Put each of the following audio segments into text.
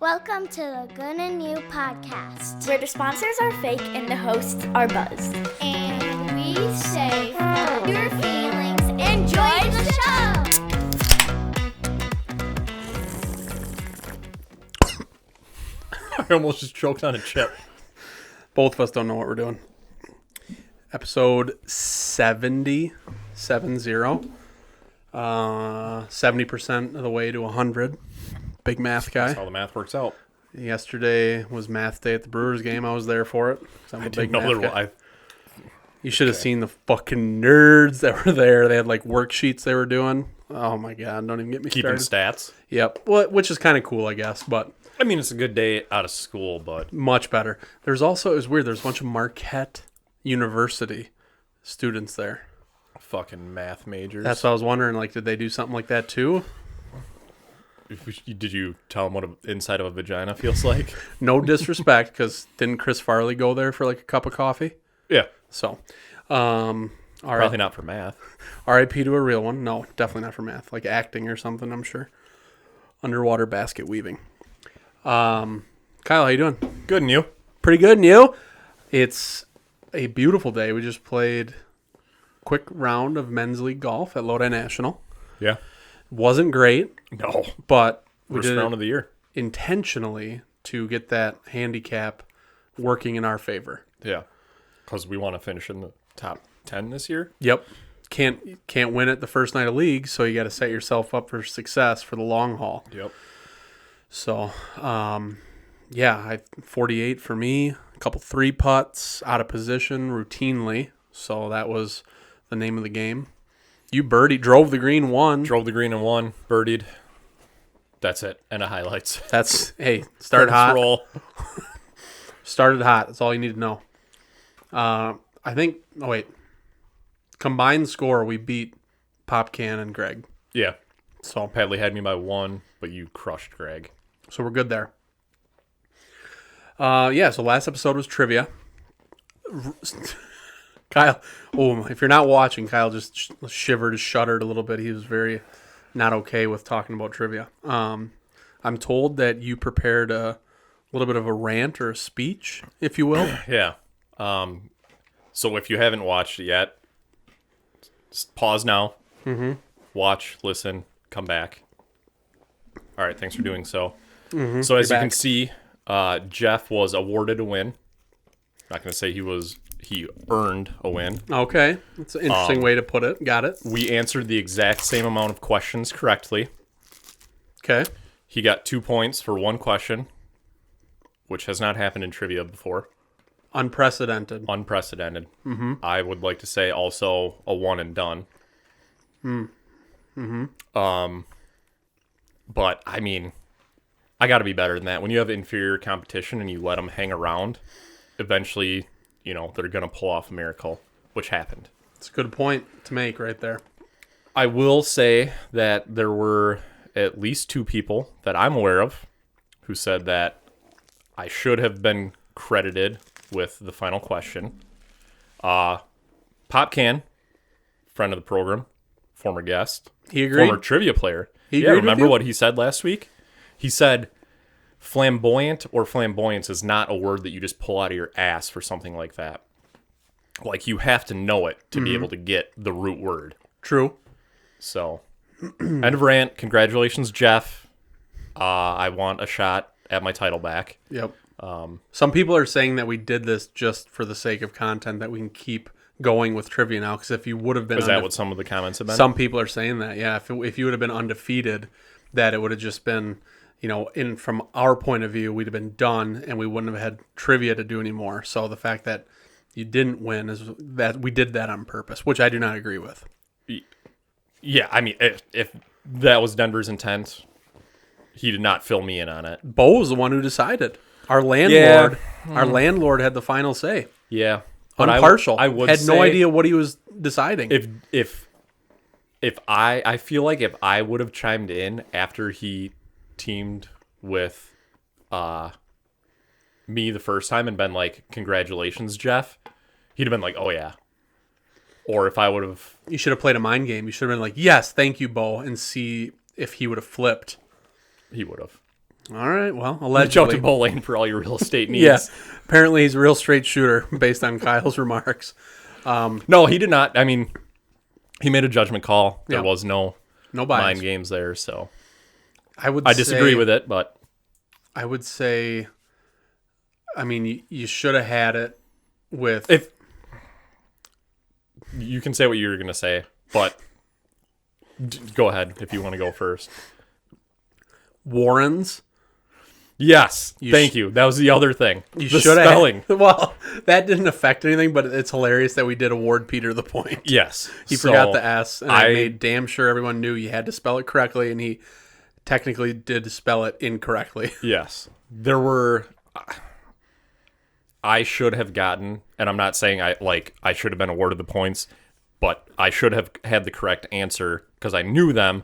Welcome to the Good and New podcast, where the sponsors are fake and the hosts are buzz. and we say follow your feelings. Enjoy the show. I almost just choked on a chip. Both of us don't know what we're doing. Episode 70. 70. 70% of the way to 100. Big math guy. That's how the math works out. Yesterday was math day at the Brewers game. I was there for it. I'm a I big didn't know math there guy. was. You should have seen the fucking nerds that were there. They had like worksheets they were doing. Oh my god! Don't even get me Keeping started. stats. Yep. Well, which is kind of cool, I guess, but I mean, it's a good day out of school, but much better. There's also, it was weird. There's a bunch of Marquette University students there. fucking math majors. That's what I was wondering. Like, did they do something like that too? Did you tell them what an inside of a vagina feels like? No disrespect, because didn't Chris Farley go there for like a cup of coffee? Yeah. So, all Probably right. not for math. R.I.P. to a real one. No, definitely not for math. Like acting or something, I'm sure. Underwater basket weaving. Kyle, how you doing? Good, and you? Pretty good, and you? It's a beautiful day. We just played a quick round of men's league golf at Lodi National. Yeah. Wasn't great, No. but we First did round it of the year. intentionally to get that handicap working in our favor. Yeah. Because we want to finish in the top 10 this year. Yep. Can't win it the first night of league, so you got to set yourself up for success for the long haul. Yep. So, yeah, 48 for me. A couple three putts out of position routinely. So that was the name of the game. You drove the green one. Drove the green and won. Birdied. That's it. And a highlights. That's, hey, start Credits hot. roll. Started hot. That's all you need to know. I think, combined score, we beat Popcan and Greg. Yeah. So Padley had me by 1, but you crushed Greg. So we're good there. Yeah, so last episode was trivia. Kyle, if you're not watching, Kyle just shuddered a little bit. He was very not okay with talking about trivia. I'm told that you prepared a little bit of a rant or a speech, if you will. Yeah. So if you haven't watched it yet, just pause now. Mm-hmm. Watch, listen, come back. All right, thanks for doing so. Mm-hmm. So as you You're can back. see, Jeff was awarded a win. Not going to say he earned a win. Okay, that's an interesting way to put it. Got it. We answered the exact same amount of questions correctly. Okay. He got 2 points for one question, which has not happened in trivia before. Unprecedented. Unprecedented. Mm-hmm. I would like to say also a one and done. But I mean, I got to be better than that. When you have inferior competition and you let them hang around, eventually, they're going to pull off a miracle, which happened. It's a good point to make right there. I will say that there were at least 2 people that I'm aware of who said that I should have been credited with the final question. Popcan, friend of the program, former guest, He agreed. former trivia player. He Yeah, agreed with remember you? what he said last week? He said flamboyant or flamboyance is not a word that you just pull out of your ass for something like that. Like, you have to know it to be able to get the root word. True. So, end of rant. Congratulations, Jeff. I want a shot at my title back. Yep. Some people are saying that we did this just for the sake of content, that we can keep going with trivia now. Because if you would have been, Is that what some of the comments have been? some people are saying that, yeah. If you would have been undefeated, that it would have just been, from our point of view, we'd have been done, and we wouldn't have had trivia to do anymore. So the fact that you didn't win is that we did that on purpose, which I do not agree with. Yeah, I mean, if that was Denver's intent, he did not fill me in on it. Bo was the one who decided. Our landlord had the final say. Yeah, but Impartial. I would had say no idea what he was deciding. if I feel like if I would have chimed in after he teamed with me the first time and been like, "Congratulations, Jeff," he'd have been like, "Oh yeah." Or if I would have, You should have played a mind game. You should have been like, yes, thank you, Bo, and see if he would have flipped. he would have. All right. Well, Reach out allegedly. to Bo Lane for all your real estate needs. Yeah. Apparently, he's a real straight shooter based on Kyle's remarks. No, he did not. I mean, he made a judgment call. There Yeah. was no No bias. mind games there, so I disagree with it, but I would say, I mean, you should have had it with. if you can say what you were going to say, but go ahead if you want to go first. Warrens. Yes, thank you. That was the other thing. You the should spelling. have. Well, that didn't affect anything, but it's hilarious that we did award Peter the point. Yes. He So forgot the S, and I I- made damn sure everyone knew you had to spell it correctly, and he technically did spell it incorrectly. Yes. There were I should have gotten, and I'm not saying I should have been awarded the points, but I should have had the correct answer because I knew them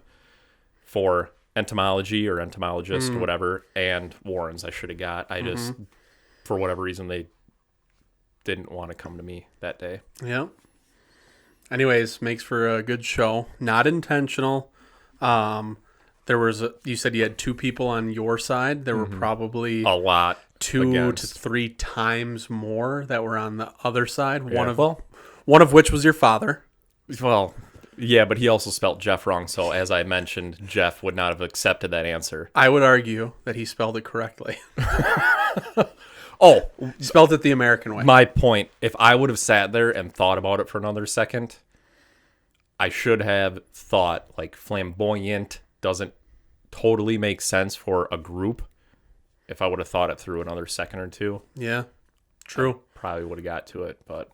for entomology or entomologist, whatever, and Warrens I should have got. I just, for whatever reason, they didn't want to come to me that day. Yeah. Anyways, makes for a good show. Not intentional. There was you said you had two people on your side. There were probably A lot. 2 against. to 3 times more that were on the other side. Yeah. One of which was your father. Well, yeah, but he also spelled Jeff wrong, so as I mentioned, Jeff would not have accepted that answer. I would argue that he spelled it correctly. Oh, He spelled it the American way. my point, if I would have sat there and thought about it for another second, I should have thought, like, flamboyant doesn't totally make sense for a group. If I would have thought it through another second or two, Yeah, true. probably would have got to it, but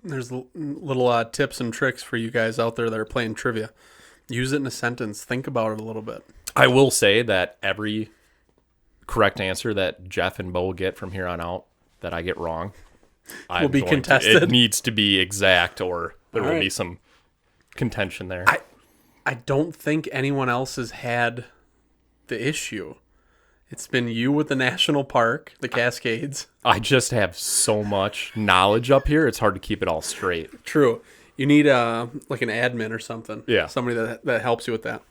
There's little tips and tricks for you guys out there that are playing trivia. Use it in a sentence. Think about it a little bit. I will say that every correct answer that Jeff and Bo get from here on out that I get wrong Will be going to- contested. it needs to be exact, or there All will right. be some contention there. I don't think anyone else has had the issue. It's been you with the national park, the Cascades. I just have so much knowledge up here; it's hard to keep it all straight. True. You need like an admin or something. Yeah. Somebody that helps you with that.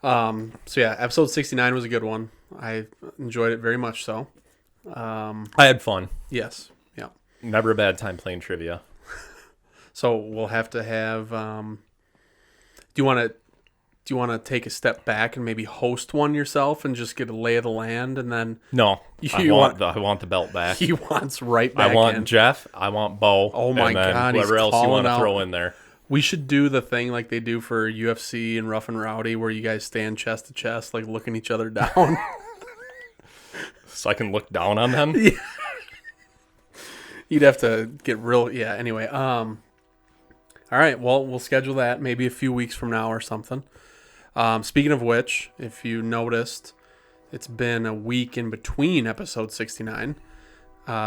So yeah, episode 69 was a good one. I enjoyed it very much so. I had fun. Yes. Yeah. Never a bad time playing trivia. So we'll have to have. Do you want to take a step back and maybe host one yourself and just get a lay of the land, and then No, I You want the belt back. he wants right back I want in. Jeff. I want Bo. Oh my and then God, he's whoever else you calling want to out. throw in there. We should do the thing like they do for UFC and Rough and Rowdy, where you guys stand chest to chest, like looking each other down. So I can look down on them. You'd have to get real. Yeah. Anyway. All right. Well, we'll schedule that maybe a few weeks from now or something. Speaking of which, if you noticed, it's been a week in between episode 69.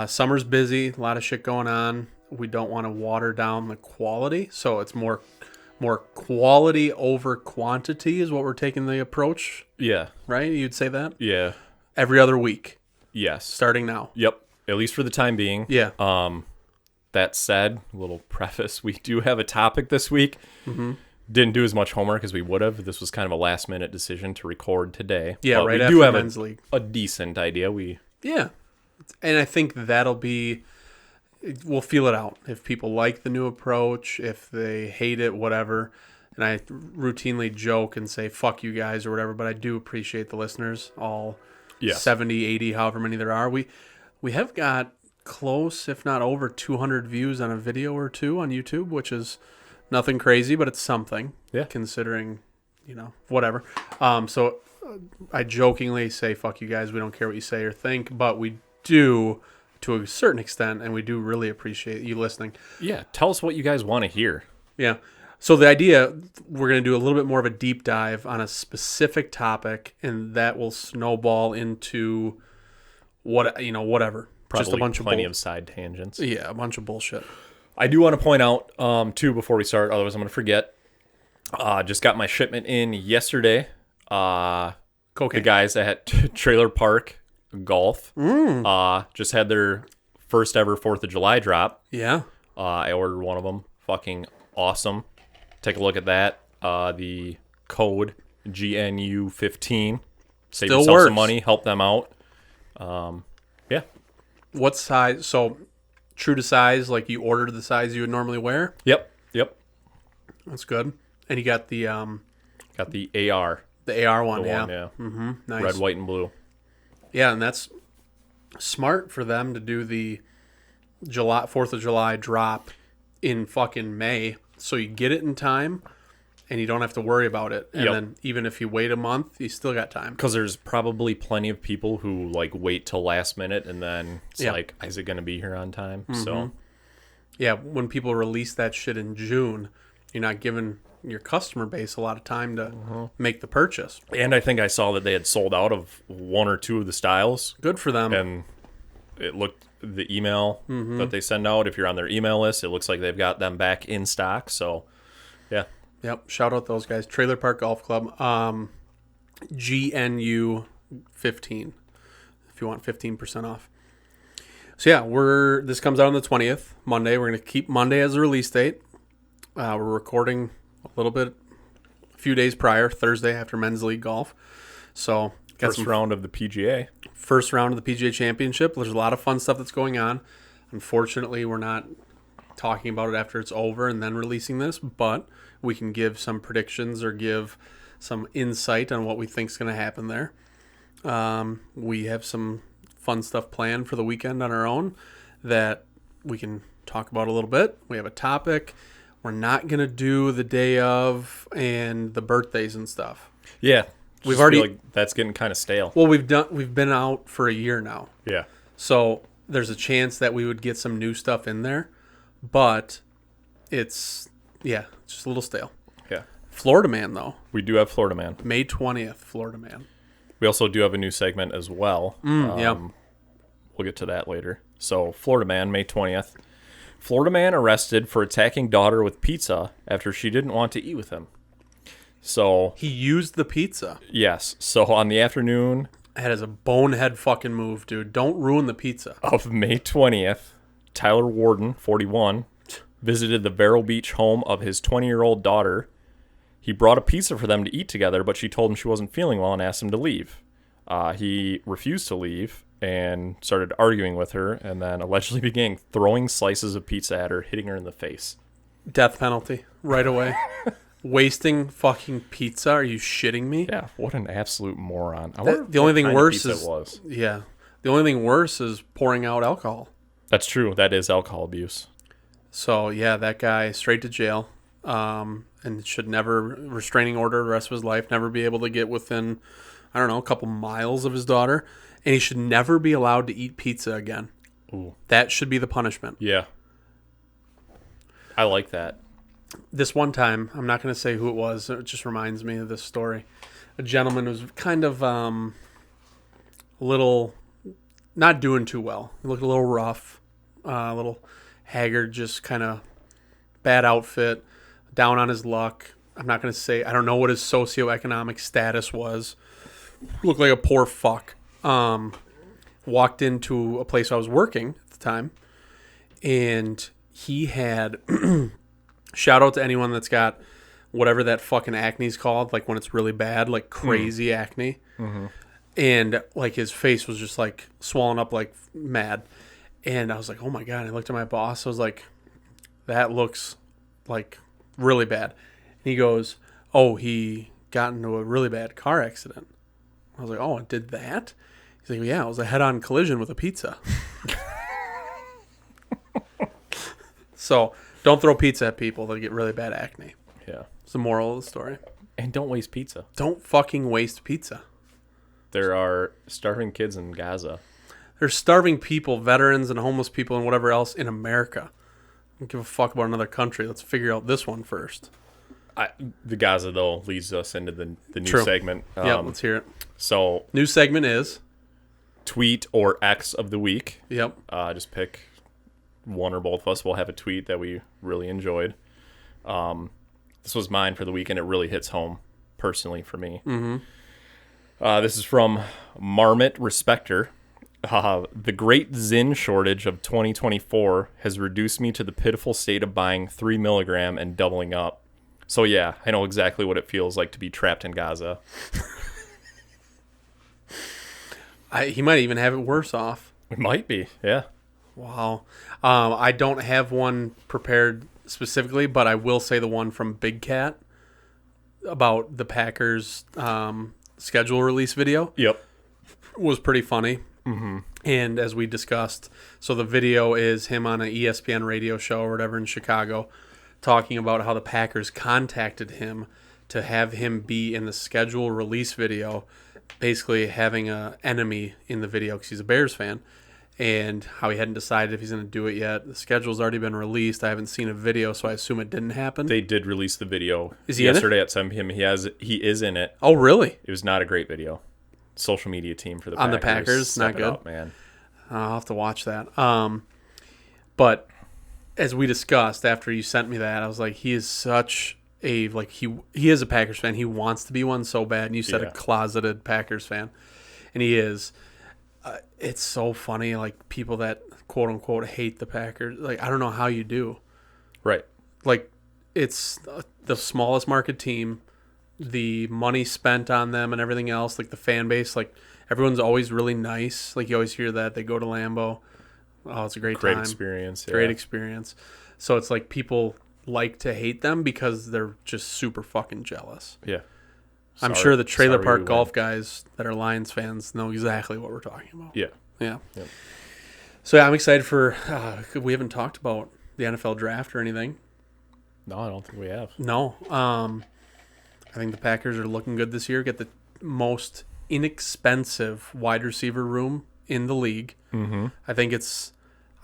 Summer's busy, a lot of shit going on. We don't want to water down the quality, so it's more quality over quantity is what we're taking the approach, Yeah. right? You'd say that? Yeah. Every other week, Yes. starting now. Yep. At least for the time being. Yeah. That said, a little preface: we do have a topic this week. Mm-hmm. Didn't do as much homework as we would have. This was kind of a last-minute decision to record today. Yeah, But right we after do have men's league. a decent idea. Yeah. And I think that'll be, we'll feel it out. If people like the new approach, if they hate it, whatever. And I routinely joke and say, fuck you guys or whatever, but I do appreciate the listeners, all Yes. 70, 80, however many there are. We have got close, if not over 200 views on a video or two on YouTube, which is nothing crazy, but it's something. Yeah. Considering, whatever. So I jokingly say, fuck you guys, we don't care what you say or think, but we do to a certain extent, and we do really appreciate you listening. Yeah. Tell us what you guys want to hear. Yeah. So the idea, we're going to do a little bit more of a deep dive on a specific topic, and that will snowball into whatever. Probably Just a bunch plenty of of side tangents. yeah, a bunch of bullshit. I do want to point out, too, before we start, otherwise I'm going to forget. Just got my shipment in yesterday. The Cocaine. guys at Trailer Park Golf just had their first ever 4th of July drop. Yeah. I ordered one of them. Fucking awesome. Take a look at that. The code GNU15 Save Still yourself works. some money, help them out. Yeah. What size? So true to size, like you ordered the size you would normally wear. Yep. That's good. And you got the Got the AR. the AR one, The yeah. one, yeah. Mm-hmm. Nice. Red, white, and blue. Yeah, and that's smart for them to do the 4th of July drop in fucking May, so you get it in time, and you don't have to worry about it. And Yep. then even if you wait a month, you still got time. Because there's probably plenty of people who like wait till last minute and then it's Yeah. like, is it going to be here on time? Mm-hmm. So Yeah, when people release that shit in June, you're not giving your customer base a lot of time to make the purchase. and I think I saw that they had sold out of one or two of the styles, Good for them. and it looked the email that they send out. If you're on their email list, it looks like they've got them back in stock. So yeah, Yep. Shout out those guys. Trailer Park Golf Club. GNU 15. If you want 15% off. So yeah, this comes out on the 20th, Monday. We're gonna keep Monday as a release date. We're recording a few days prior, Thursday after men's league golf. So got first some round of the PGA. first round of the PGA Championship. There's a lot of fun stuff that's going on. Unfortunately, we're not talking about it after it's over and then releasing this, but we can give some predictions or give some insight on what we think is going to happen there. We have some fun stuff planned for the weekend on our own that we can talk about a little bit. We have a topic. We're not going to do the day of and the birthdays and stuff. Yeah, We've just already- feel like that's getting kind of stale. Well, we've been out for a year now. Yeah, So there's a chance that we would get some new stuff in there, but it's just a little stale. yeah. Florida Man, though, We do have Florida Man. May 20th, Florida Man. We also do have a new segment as well. Yeah. We'll get to that later. So, Florida Man, May 20th. Florida man arrested for attacking daughter with pizza after she didn't want to eat with him. So, He used the pizza. yes. So, on the afternoon That is a bonehead fucking move, dude. Don't ruin the pizza. of May 20th, Tyler Warden, 41, visited the Vero Beach home of his 20-year-old daughter. He brought a pizza for them to eat together, but she told him she wasn't feeling well and asked him to leave. He refused to leave and started arguing with her, and then allegedly began throwing slices of pizza at her, hitting her in the face. Death penalty right away. Wasting fucking pizza? Are you shitting me? Yeah, what an absolute moron. I wonder The only what thing kind of worse pizza is it was. yeah. The only thing worse is pouring out alcohol. That's true. That is alcohol abuse. So yeah, that guy straight to jail, and should never restraining order the rest of his life. Never be able to get within, I don't know, a couple miles of his daughter, and he should never be allowed to eat pizza again. Ooh. That should be the punishment. Yeah. I like that. This one time, I'm not going to say who it was. It just reminds me of this story. A gentleman was kind of a little not doing too well. He looked a little rough, a little haggard, just kind of bad outfit, down on his luck. I'm not going to say, I don't know what his socioeconomic status was. Looked like a poor fuck. Walked into a place I was working at the time, and he had, shout out to anyone that's got whatever that fucking acne's called, like when it's really bad, like crazy acne. Mm-hmm. And like his face was just like swollen up like mad. And I was like, oh my God. And I looked at my boss. I was like, that looks like really bad. And he goes, oh, he got into a really bad car accident. I was like, oh, it did that? He's like, yeah, it was a head-on collision with a pizza. So don't throw pizza at people that get really bad acne. Yeah. It's the moral of the story. And don't waste pizza. Don't fucking waste pizza. There are starving kids in Gaza. There's starving people, veterans and homeless people and whatever else in America. I don't give a fuck about another country. Let's figure out this one first. The Gaza, though, leads us into the new True. segment. Yeah, let's hear it. So, New segment is, tweet or X of the week. yep, Just pick one or both of us. We'll have a tweet that we really enjoyed. This was mine for the week, and it really hits home personally for me. Mm-hmm. This is from Marmot Respecter. The great Zin shortage of 2024 has reduced me to the pitiful state of buying 3 milligram and doubling up. So yeah, I know exactly what it feels like to be trapped in Gaza. He might even have it worse off. It might be, yeah. Wow. I don't have one prepared specifically, but I will say the one from Big Cat about the Packers schedule release video Yep. was pretty funny. Mm-hmm. And as we discussed, so the video is him on an ESPN radio show or whatever in Chicago talking about how the Packers contacted him to have him be in the schedule release video, basically having an enemy in the video because he's a Bears fan, and how he hadn't decided if he's going to do it yet. The schedule's already been released. I haven't seen a video, so I assume it didn't happen. They did release the video. Is he yesterday at 7 p.m. He is in it. Oh, really? It was not a great video. Social media team for the On Packers. the Packers, Step not it good? up, man. I'll have to watch that. But as we discussed after you sent me that, I was like, he is such a he is a Packers fan. He wants to be one so bad. And you said Yeah. a closeted Packers fan, and he is. It's so funny, like people that quote unquote hate the Packers. Like I don't know how you do. Right. Like it's the smallest market team, the money spent on them and everything else. Like the fan base, like everyone's always really nice. Like you always hear that they go to Lambeau. Oh, it's a great time. Experience. Yeah. Great experience. So it's like people like to hate them because they're just super fucking jealous. Yeah. I'm Sorry- sure the trailer sorry park we golf win. guys that are Lions fans know exactly what we're talking about. Yeah. Yeah. Yep. So yeah, I'm excited for. We haven't talked about the NFL draft or anything. No, I don't think we have. No. I think the Packers are looking good this year. Get the most inexpensive wide receiver room in the league. Mm-hmm. I think it's.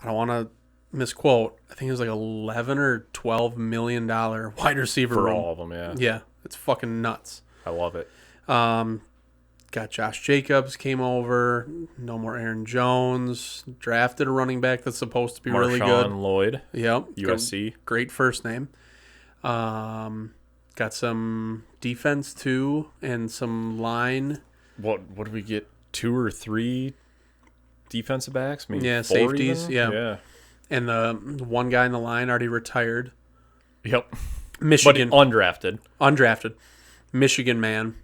I don't want to misquote. I think it was like $11 or $12 million wide receiver For room. all of them, yeah. Yeah, it's fucking nuts. I love it. Got Josh Jacobs came over. No more Aaron Jones. Drafted a running back that's supposed to be really good. Marshawn Lloyd, Yep. USC. Great first name. Got some defense too and some line. What did we get? 2 or 3 defensive backs? Maybe Yeah, 4 safeties, even? yeah. Yeah. And the one guy in the line already retired. Yep. But Michigan. undrafted. Undrafted. Michigan man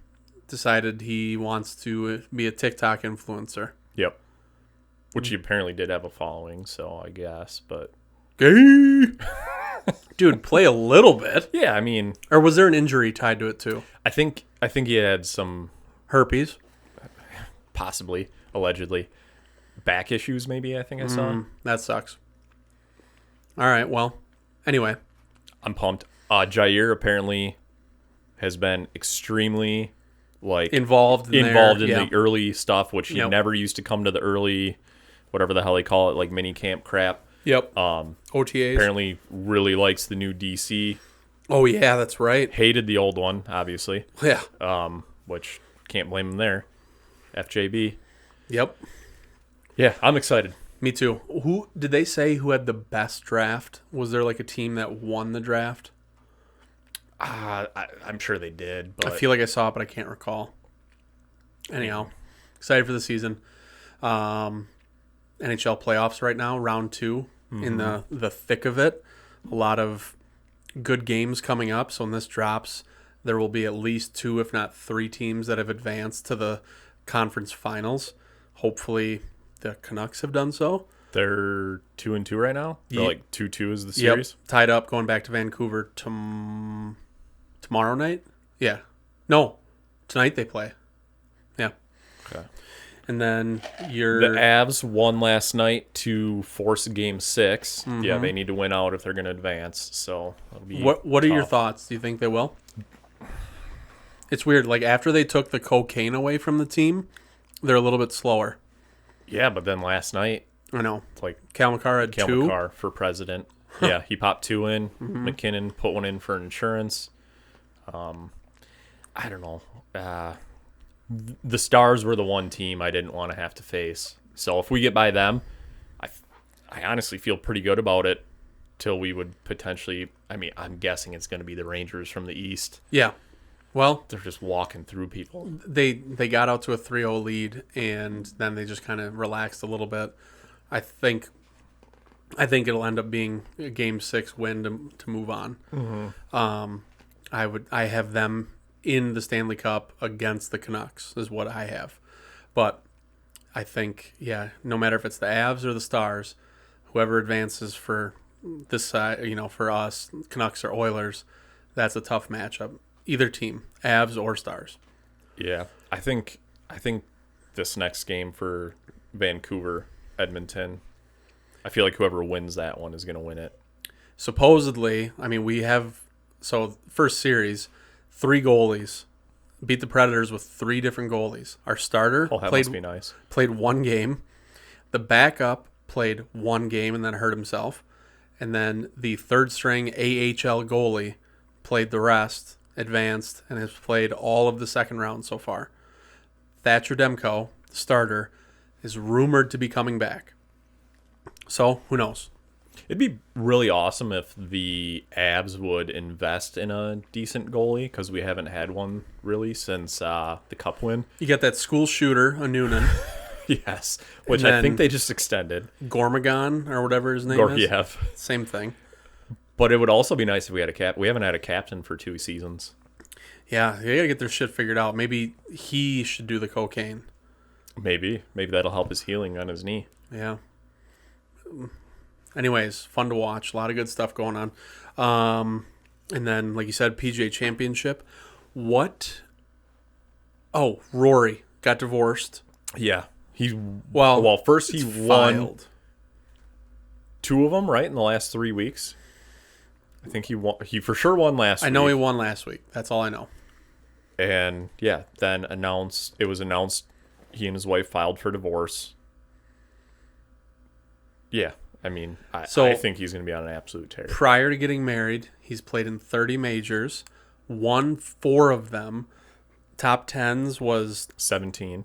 decided he wants to be a TikTok influencer. Yep. Which he apparently did have a following, so I guess, but Gay. Dude, play a little bit. yeah, I mean, Or was there an injury tied to it too? I think he had some Herpes. possibly, allegedly, back issues maybe, I think I saw. That sucks. All right, well, anyway. I'm pumped. Jair apparently has been extremely Involved in the early stuff, which he Yep. never used to come to the early, whatever the hell they call it, like mini camp crap. Yep. OTAs. Apparently really likes the new DC. Oh, yeah, that's right. Hated the old one, obviously. Yeah. Which can't blame him there. FJB. Yep. Yeah, I'm excited. Me too. Who did they say who had the best draft? Was there like a team that won the draft? I'm sure they did, but I feel like I saw it, but I can't recall. Anyhow, excited for the season. NHL playoffs right now, round 2, in the thick of it. A lot of good games coming up. So when this drops, there will be at least 2, if not 3 teams that have advanced to the conference finals. Hopefully the Canucks have done so. they're 2-2 right now. They're Ye- like 2-2 is the series. Yep, tied up, going back to Vancouver tomorrow night. Yeah, no, tonight they play. Yeah, Okay. and then The you're Avs won last night to force Game 6. Yeah, they need to win out if they're going to advance. So it'll be what are your tough. thoughts? Do you think they will? It's weird. Like after they took the cocaine away from the team, they're a little bit slower. Yeah, but then last night, I know. it's like Cal McCarr had Kel 2. McCarr for president. Yeah, he popped 2 in. McKinnon put 1 in for insurance. I don't know. The Stars were the one team I didn't want to have to face. So if we get by them, I honestly feel pretty good about it till we would potentially, I mean, I'm guessing it's going to be the Rangers from the East. Yeah. Well, They're just walking through people. they got out to a 3-0 lead, and then they just kind of relaxed a little bit. I think it'll end up being a Game 6 win to move on. I have them in the Stanley Cup against the Canucks is what I have, but I think, no matter if it's the Avs or the Stars, whoever advances for this side, for us, Canucks or Oilers, that's a tough matchup. Either team, Avs or Stars. Yeah, I think this next game for Vancouver, Edmonton, I feel like whoever wins that one is going to win it. Supposedly, we have, first series, 3 goalies. Beat the Predators with 3 different goalies. Our starter Must be nice. Played 1 game. The backup played 1 game and then hurt himself. And then the third string AHL goalie played the rest, advanced, and has played all of the second round so far. Thatcher Demko, the starter, is rumored to be coming back. So, who knows? It'd be really awesome if the Avs would invest in a decent goalie, because we haven't had one really since the Cup win. You got that school shooter, a Noonan. Yes, which I think they just extended. Gormagon, or whatever his name is. Yeah. Same thing. But it would also be nice if we had a cap. We haven't had a captain for 2 seasons. Yeah, they got to get their shit figured out. Maybe he should do the cocaine. Maybe that'll help his healing on his knee. Yeah. Anyways, fun to watch. A lot of good stuff going on. And then, like you said, PGA Championship. What? Oh, Rory got divorced. Yeah. First he won filed. 2 of them, right, in the last 3 weeks. I think he won. He for sure won last week. I know he won last week. That's all I know. And then it was announced he and his wife filed for divorce. Yeah, I think he's going to be on an absolute tear. Prior to getting married, he's played in 30 majors, won 4 of them. Top 10s was 17.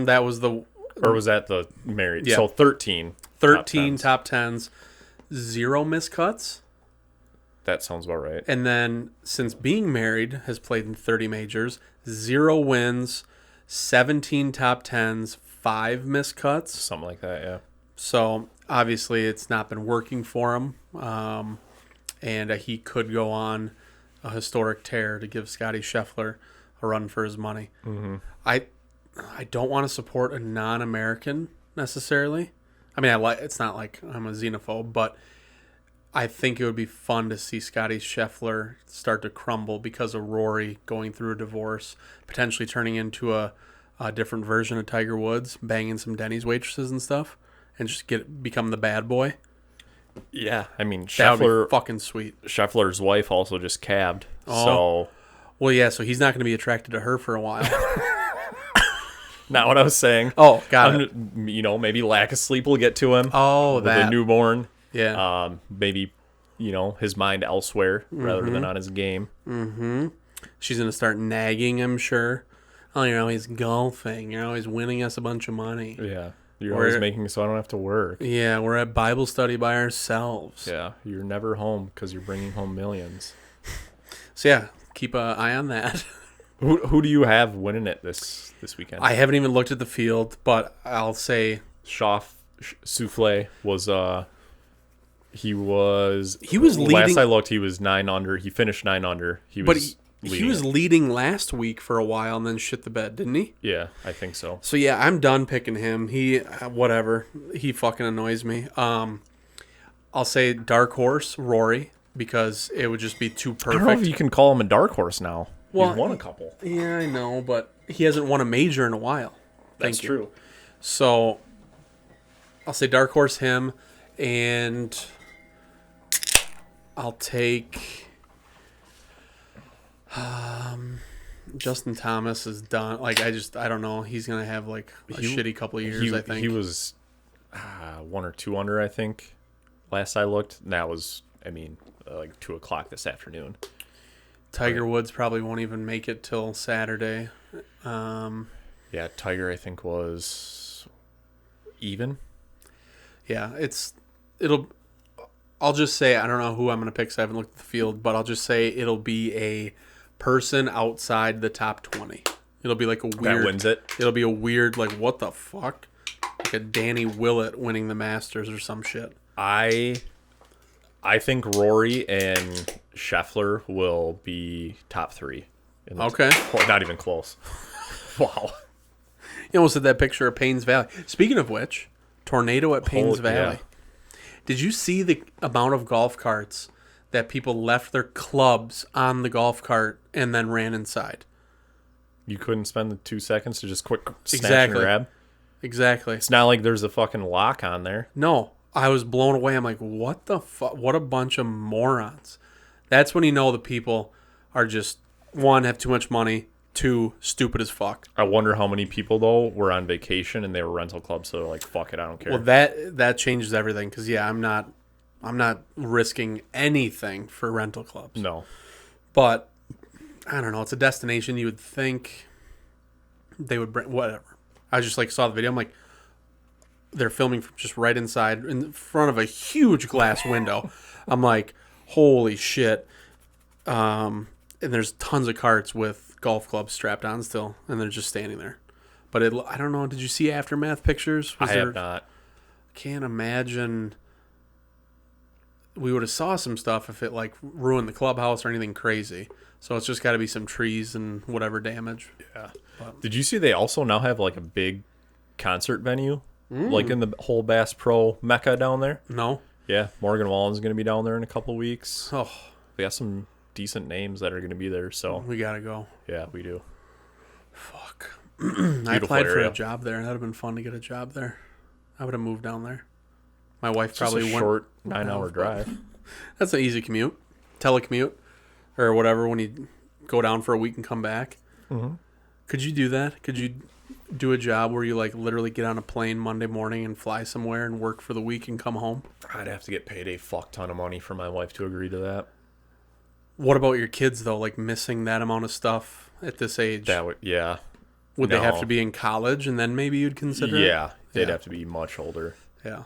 That was the, or was that the married? Yeah. So 13. 13 top 10s, 0 miscuts. That sounds about right. And then, since being married, has played in 30 majors, 0 wins, 17 top 10s, 5 miscuts. Something like that, yeah. So, obviously, it's not been working for him. And he could go on a historic tear to give Scotty Scheffler a run for his money. Mm-hmm. I don't want to support a non-American, necessarily. It's not like I'm a xenophobe, but I think it would be fun to see Scotty Scheffler start to crumble because of Rory going through a divorce, potentially turning into a different version of Tiger Woods, banging some Denny's waitresses and stuff, and just become the bad boy. Yeah, That Scheffler, would be fucking sweet. Scheffler's wife also just cabbed. Oh. So, well, yeah, so he's not going to be attracted to her for a while. not what I was saying. Oh, got it. Maybe lack of sleep will get to him. Oh, with that. the newborn. Yeah. Maybe, his mind elsewhere rather than on his game. Mm-hmm. She's going to start nagging him, sure. Oh, he's golfing. You're always winning us a bunch of money. Yeah. You're always making so I don't have to work. Yeah, we're at Bible study by ourselves. Yeah. You're never home because you're bringing home millions. So, yeah, keep an eye on that. Who do you have winning it this weekend? I haven't even looked at the field, but I'll say Schaff Souffle was he was leading. Last I looked, he was 9 under. He finished 9 under. He was leading last week for a while and then shit the bed, didn't he? Yeah, I think so. So yeah, I'm done picking him. He whatever. He fucking annoys me. I'll say dark horse Rory because it would just be too perfect. I don't know if you can call him a dark horse now. Well, he's won a couple. Yeah, I know, but he hasn't won a major in a while. That's true. So I'll say dark horse him, and I'll take Justin Thomas is done. I don't know. He's gonna have a shitty couple of years. I think he was 1 or 2 under. I think last I looked. And that was 2:00 this afternoon. Tiger Woods probably won't even make it till Saturday. Yeah, Tiger I think was even. Yeah, I'll just say I don't know who I'm gonna pick. 'Cause I haven't looked at the field, but I'll just say it'll be a person outside the top 20. It'll be like a weird. That wins it. It'll be a weird what the fuck, like a Danny Willett winning the Masters or some shit. I think Rory and Scheffler will be top 3. Okay. Not even close. Wow. You almost did that picture of Paynes Valley. Speaking of which, tornado at Paynes Valley. Yeah. Did you see the amount of golf carts that people left their clubs on the golf cart and then ran inside? You couldn't spend the 2 seconds to just quick snatch Exactly. and grab? Exactly. It's not like there's a fucking lock on there. No, I was blown away. I'm like, what the fuck? What a bunch of morons. That's when you know the people are just, one, have too much money, two, stupid as fuck. I wonder how many people, though, were on vacation and they were rental clubs, so they're like, fuck it, I don't care. Well, that changes everything because, yeah, I'm not risking anything for rental clubs. No. But, I don't know. It's a destination you would think they would bring, whatever. I just, like, saw the video. I'm like, they're filming from just right inside in front of a huge glass window. I'm like, holy shit. And there's tons of carts with golf clubs strapped on still, and they're just standing there. But I don't know. Did you see aftermath pictures? I have not. Can't imagine. We would have saw some stuff if it like ruined the clubhouse or anything crazy. So it's just got to be some trees and whatever damage. Yeah. Did you see they also now have like a big concert venue? Like in the whole Bass Pro Mecca down there? No. Yeah. Morgan Wallen's going to be down there in a couple weeks. Oh, We got some decent names that are going to be there, so we got to go. yeah, we do. Fuck. I applied for area. a job there. That would have been fun to get a job there. I would have moved down there. My wife Just probably a wouldn't. short 9-hour drive. That's an easy commute. Telecommute or whatever when you go down for a week and come back. Mm-hmm. Could you do that? Could you do a job where you like literally get on a plane Monday morning and fly somewhere and work for the week and come home? I'd have to get paid a fuck ton of money for my wife to agree to that. What about your kids though? Like missing that amount of stuff at this age? That would, yeah. Would they have No. to be in college and then maybe you'd consider it? Yeah, they'd Yeah. have to be much older. Yeah.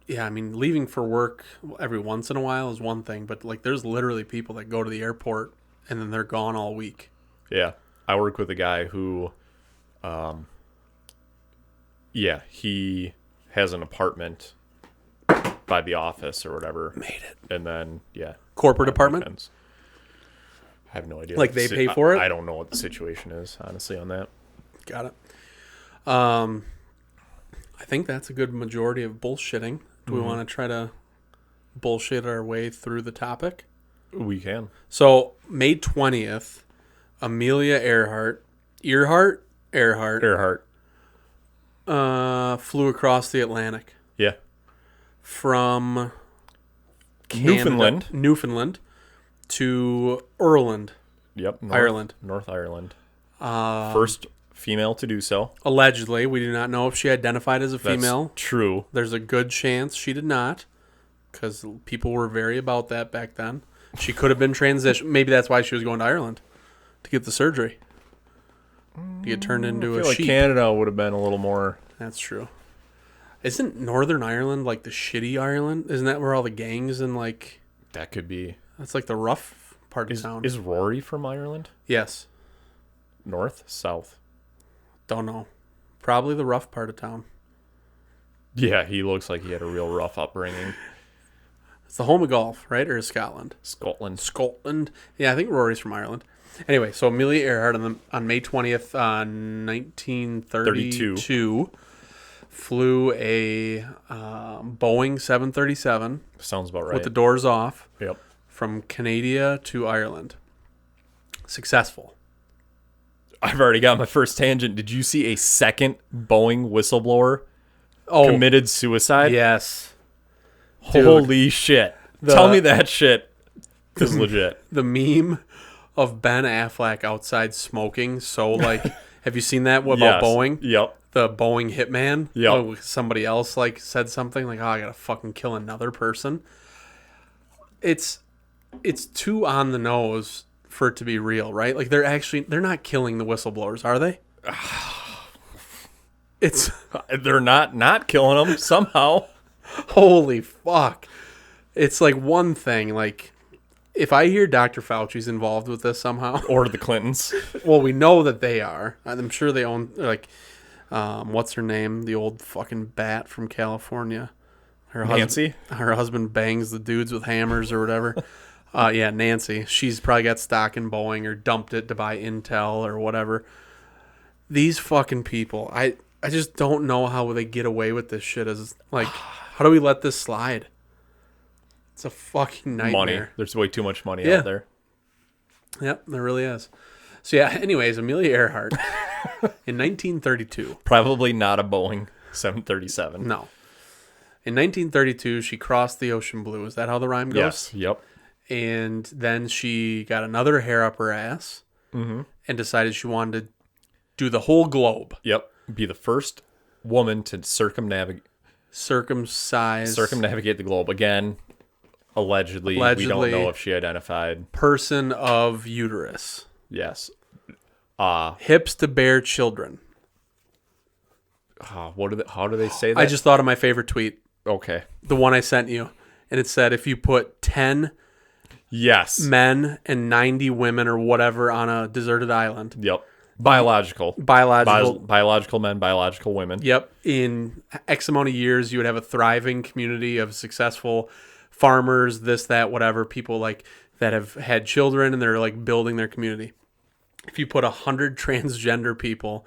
Yeah, I mean, leaving for work every once in a while is one thing, but like there's literally people that go to the airport and then they're gone all week. Yeah. I work with a guy who, he has an apartment by the office or whatever. Made it. And then, yeah. Corporate on apartment? weekends. I have no idea. Like they pay for it? I don't know what the situation is, honestly, on that. Got it. I think that's a good majority of bullshitting. Do we want to try to bullshit our way through the topic? We can. So, May 20th, Amelia Earhart flew across the Atlantic Yeah. from Canada, Newfoundland to Ireland. Yep. Ireland. North Ireland. First female to do so. Allegedly, we do not know if she identified as a female. That's true. There's a good chance she did not, because people were very about that back then. She could have been transitioned. Maybe that's why she was going to Ireland, to get the surgery, to get turned into I a feel like sheep. Canada would have been a little more. That's true. Isn't Northern Ireland like the shitty Ireland? Isn't that where all the gangs and like That could be. that's like the rough part of town? Is Rory from Ireland? Yes. North? South? Don't know. Probably the rough part of town. Yeah, he looks like he had a real rough upbringing. It's the home of golf, right? Or is Scotland? Scotland. Scotland. Yeah, I think Rory's from Ireland. Anyway, so Amelia Earhart on May 20th, 1932, flew a Boeing 737 Sounds about right. with the doors off Yep. from Canada to Ireland. Successful. I've already got my first tangent. Did you see a second Boeing whistleblower Oh, committed suicide? yes. Dude. Holy shit. Tell me that shit is legit. The meme of Ben Affleck outside smoking. So, like, have you seen that? What about Yes. Boeing? Yep. The Boeing hitman. Yep. Oh, somebody else like said something like, "Oh, I gotta fucking kill another person." It's too on the nose for it to be real, right? Like they're not killing the whistleblowers, are they? It's They're not killing them somehow. holy fuck. It's like one thing, like if I hear Dr. Fauci's involved with this somehow, Or the Clintons. well, we know that they are. I'm sure they own like what's her name? The old fucking bat from California. Nancy? Her husband bangs the dudes with hammers or whatever. Yeah, Nancy. She's probably got stock in Boeing or dumped it to buy Intel or whatever. These fucking people. I just don't know how they get away with this shit. As like, how do we let this slide? It's a fucking nightmare. Money. There's way too much money out there. Yep, there really is. So yeah, anyways, Amelia Earhart in 1932. Probably not a Boeing 737. No. In 1932, she crossed the ocean blue. Is that how the rhyme goes? Yes. Yep. And then she got another hair up her ass and decided she wanted to do the whole globe. Yep. Be the first woman to circumnavigate the globe. Again, allegedly. We don't know if she identified. Person of uterus. Yes. Hips to bear children. How do they say that? I just thought of my favorite tweet. Okay. The one I sent you. And it said, if you put 10 men and 90 women or whatever on a deserted island. Yep. Biological men, biological women. Yep. In X amount of years, you would have a thriving community of successful farmers, this, that, whatever, people like that have had children and they're like building their community. If you put 100 transgender people,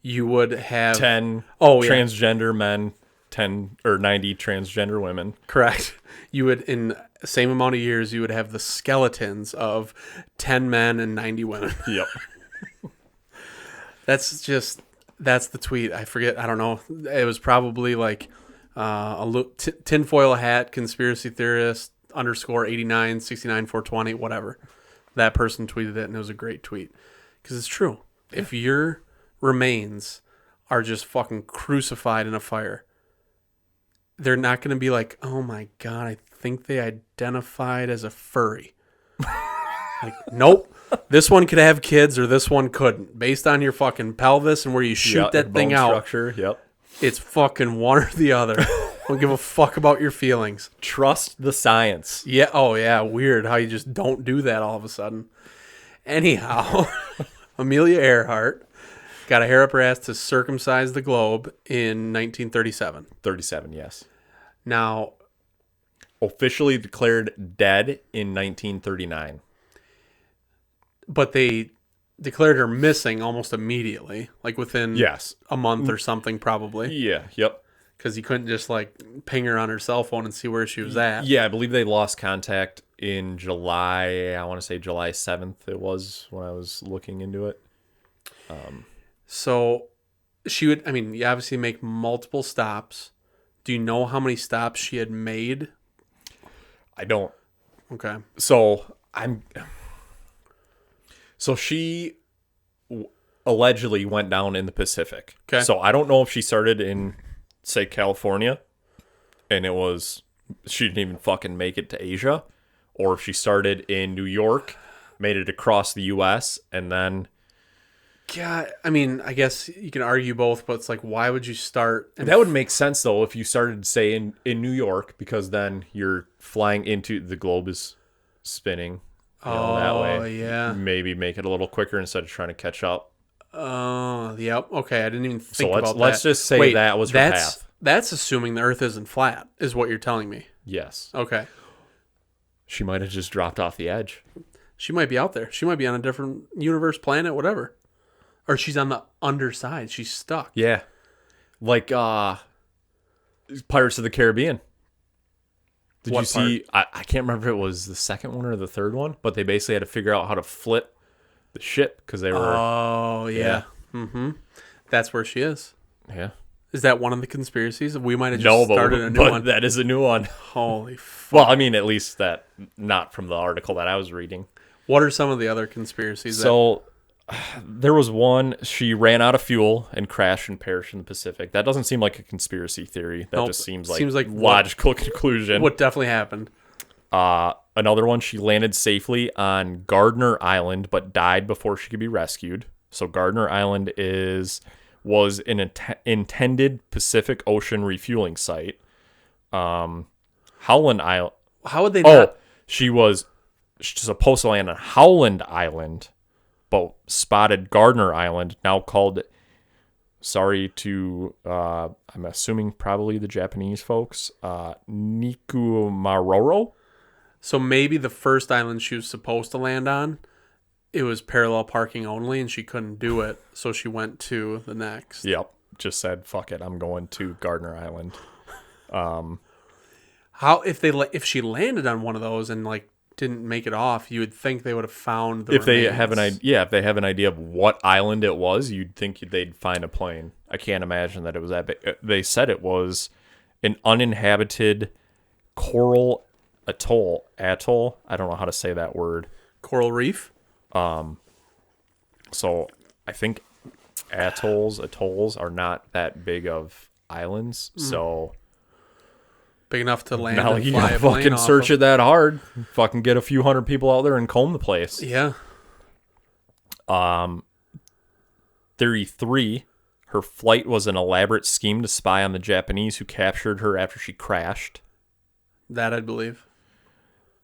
you would have 10 transgender men, 10 or 90 transgender women. Correct. You would, in the same amount of years, you would have the skeletons of 10 men and 90 women. Yep. That's the tweet. I forget. I don't know. It was probably like tinfoil hat conspiracy theorist _89 69 420 whatever. That person tweeted it, and it was a great tweet because it's true. Yeah. If your remains are just fucking crucified in a fire, they're not going to be like, oh my God, I think they identified as a furry. Like, nope. This one could have kids or this one couldn't. Based on your fucking pelvis and where you shoot that thing out. Structure, yep. It's fucking one or the other. Don't give a fuck about your feelings. Trust the science. Yeah. Oh, yeah. Weird how you just don't do that all of a sudden. Anyhow, Amelia Earhart got a hair up her ass to circumcise the globe in 1937. 37, yes. Now, officially declared dead in 1939. But they declared her missing almost immediately, like within a month or something, probably. Yeah, yep. Because you couldn't just like ping her on her cell phone and see where she was at. Yeah, I believe they lost contact in July. I want to say July 7th it was when I was looking into it. So she would, I mean, you obviously make multiple stops. Do you know how many stops she had made? I don't. Okay. So she allegedly went down in the Pacific. Okay. So I don't know if she started in, say, California, and she didn't even fucking make it to Asia, or if she started in New York, made it across the U.S., and then... Yeah, I mean, I guess you can argue both, but it's like, why would you start? That would make sense, though, if you started, say, in New York, because then you're flying into... The globe is spinning. That way, yeah. Maybe make it a little quicker instead of trying to catch up. Oh, yep. Okay, I didn't even think about that. Let's just say that was her path. That's assuming the Earth isn't flat, is what you're telling me. Yes. Okay. She might have just dropped off the edge. She might be out there. She might be on a different universe, planet, whatever. Or she's on the underside. She's stuck. Yeah. Like Pirates of the Caribbean. Did you see? I can't remember if it was the second one or the third one, but they basically had to figure out how to flip the ship because they were. Oh, yeah. Mm-hmm. That's where she is. Yeah. Is that one of the conspiracies? We might have just started a new one. That is a new one. Holy fuck. Well, I mean, at least that, not from the article that I was reading. What are some of the other conspiracies? So, there was one, she ran out of fuel and crashed and perished in the Pacific. That doesn't seem like a conspiracy theory. That just seems like logical conclusion. What definitely happened. Another one, she landed safely on Gardner Island, but died before she could be rescued. So Gardner Island was an intended Pacific Ocean refueling site. Howland Island. How would they not? She was supposed to land on Howland Island, but spotted Gardner Island, now called, sorry to, I'm assuming probably the Japanese folks, Nikumaroro. So maybe the first island she was supposed to land on it was parallel parking only, and she couldn't do it, so she went to the next. Yep. Just said, fuck it, I'm going to Gardner Island. How if she landed on one of those and like didn't make it off, you would think they would have found the If they remains. have an idea, if they have an idea of what island it was, you'd think they'd find a plane. I can't imagine that it was that big. They said it was an uninhabited coral atoll. Atoll. I don't know how to say that word. Coral reef. So I think atolls are not that big of islands. So Big enough to land not like and you fly gotta a plane fucking off search of. it that hard. Fucking get a few hundred people out there and comb the place. Yeah. Theory 3, her flight was an elaborate scheme to spy on the Japanese who captured her after she crashed. That I believe.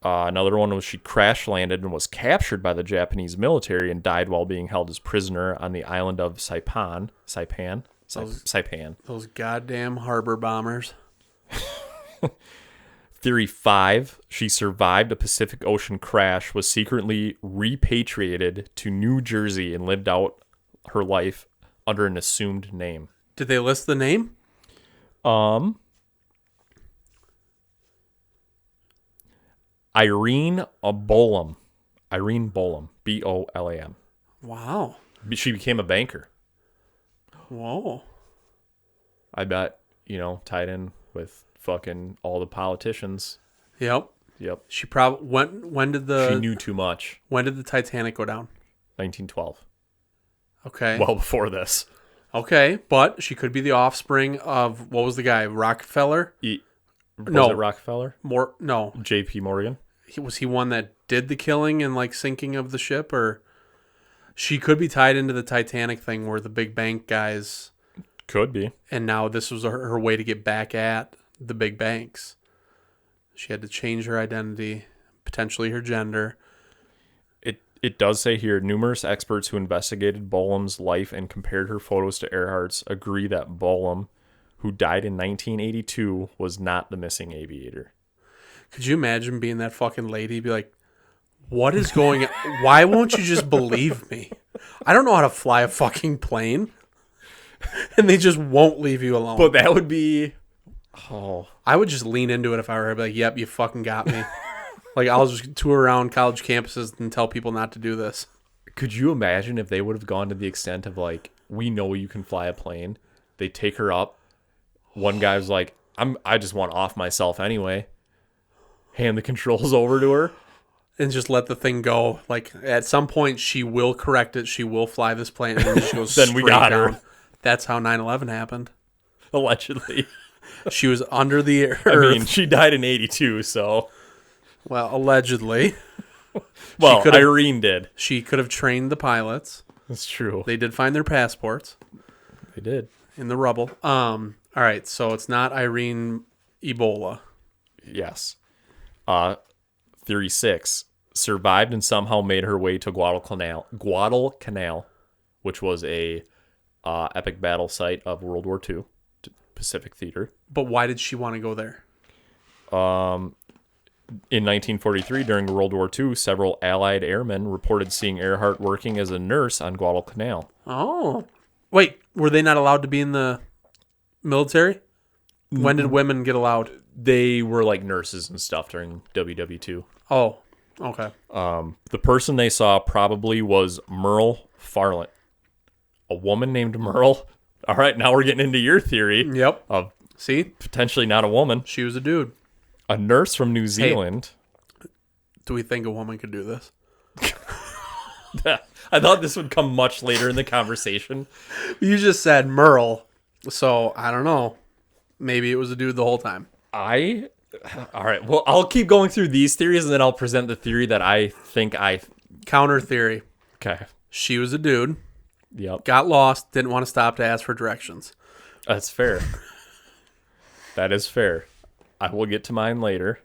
Another one was she crash landed and was captured by the Japanese military and died while being held as prisoner on the island of Saipan. Those goddamn harbor bombers. Theory 5, she survived a Pacific Ocean crash, was secretly repatriated to New Jersey and lived out her life under an assumed name. Did they list the name? Irene Bolam. Irene Bolam. Bolam. Wow. She became a banker. Whoa. I bet, tied in with fucking all the politicians. Yep. Yep. She probably when did the She knew too much. when did the Titanic go down? 1912. Okay. Well before this. Okay, but she could be the offspring of what was the guy? Rockefeller? Was No. it Rockefeller? No. J.P. Morgan? Was he one that did the killing and like sinking of the ship, or she could be tied into the Titanic thing where the big bank guys, Could be. and now this was her way to get back at the big banks. She had to change her identity, potentially her gender. It does say here, numerous experts who investigated Bolam's life and compared her photos to Earhart's agree that Bolam, who died in 1982, was not the missing aviator. Could you imagine being that fucking lady? Be like, what is going on? Why won't you just believe me? I don't know how to fly a fucking plane. And they just won't leave you alone. But that would be... Oh. I would just lean into it if I were her. Be like, yep, you fucking got me. Like, I'll just tour around college campuses and tell people not to do this. Could you imagine if they would have gone to the extent of like, we know you can fly a plane. They take her up. One guy's like, I just want off myself anyway. Hand the controls over to her. And just let the thing go. Like, at some point, she will correct it. She will fly this plane. And then she goes Then we straight got her. down. That's how 9/11 happened. Allegedly. She was under the earth. I mean, she died in 82, so... Well, allegedly. Well, could've- Irene did. She could have trained the pilots. That's true. They did find their passports They did. in the rubble. All right, so it's not Irene Ebola. Yes. Theory 6. Survived and somehow made her way to Guadalcanal, which was a epic battle site of World War II, Pacific Theater. But why did she want to go there? In 1943, during World War II, several Allied airmen reported seeing Earhart working as a nurse on Guadalcanal. Oh. Wait, were they not allowed to be in the military? When did women get allowed? They were like nurses and stuff during WW2. Oh, okay. The person they saw probably was Merle Farlant. A woman named Merle. All right, now we're getting into your theory Yep. of See? potentially not a woman. She was a dude. A nurse from New Zealand. Do we think a woman could do this? I thought this would come much later in the conversation. You just said Merle, so I don't know. Maybe it was a dude the whole time. All right, well, I'll keep going through these theories and then I'll present the theory that I think Counter theory. Okay. She was a dude, Yep. got lost, didn't want to stop to ask for directions. That's fair. That is fair. I will get to mine later.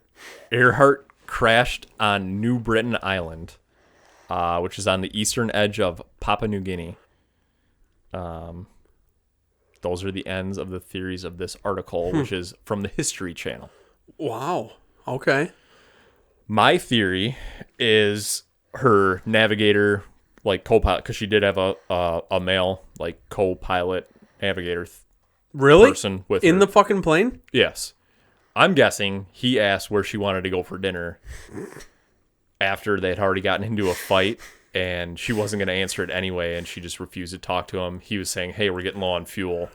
Earhart crashed on New Britain Island, which is on the eastern edge of Papua New Guinea. Those are the ends of the theories of this article, which is from the History Channel. Wow. Okay. My theory is her navigator like co-pilot, because she did have a male like co-pilot navigator Really? person with In her. the fucking plane? Yes. I'm guessing he asked where she wanted to go for dinner after they'd already gotten into a fight, and she wasn't going to answer it anyway, and she just refused to talk to him. He was saying, hey, we're getting low on fuel,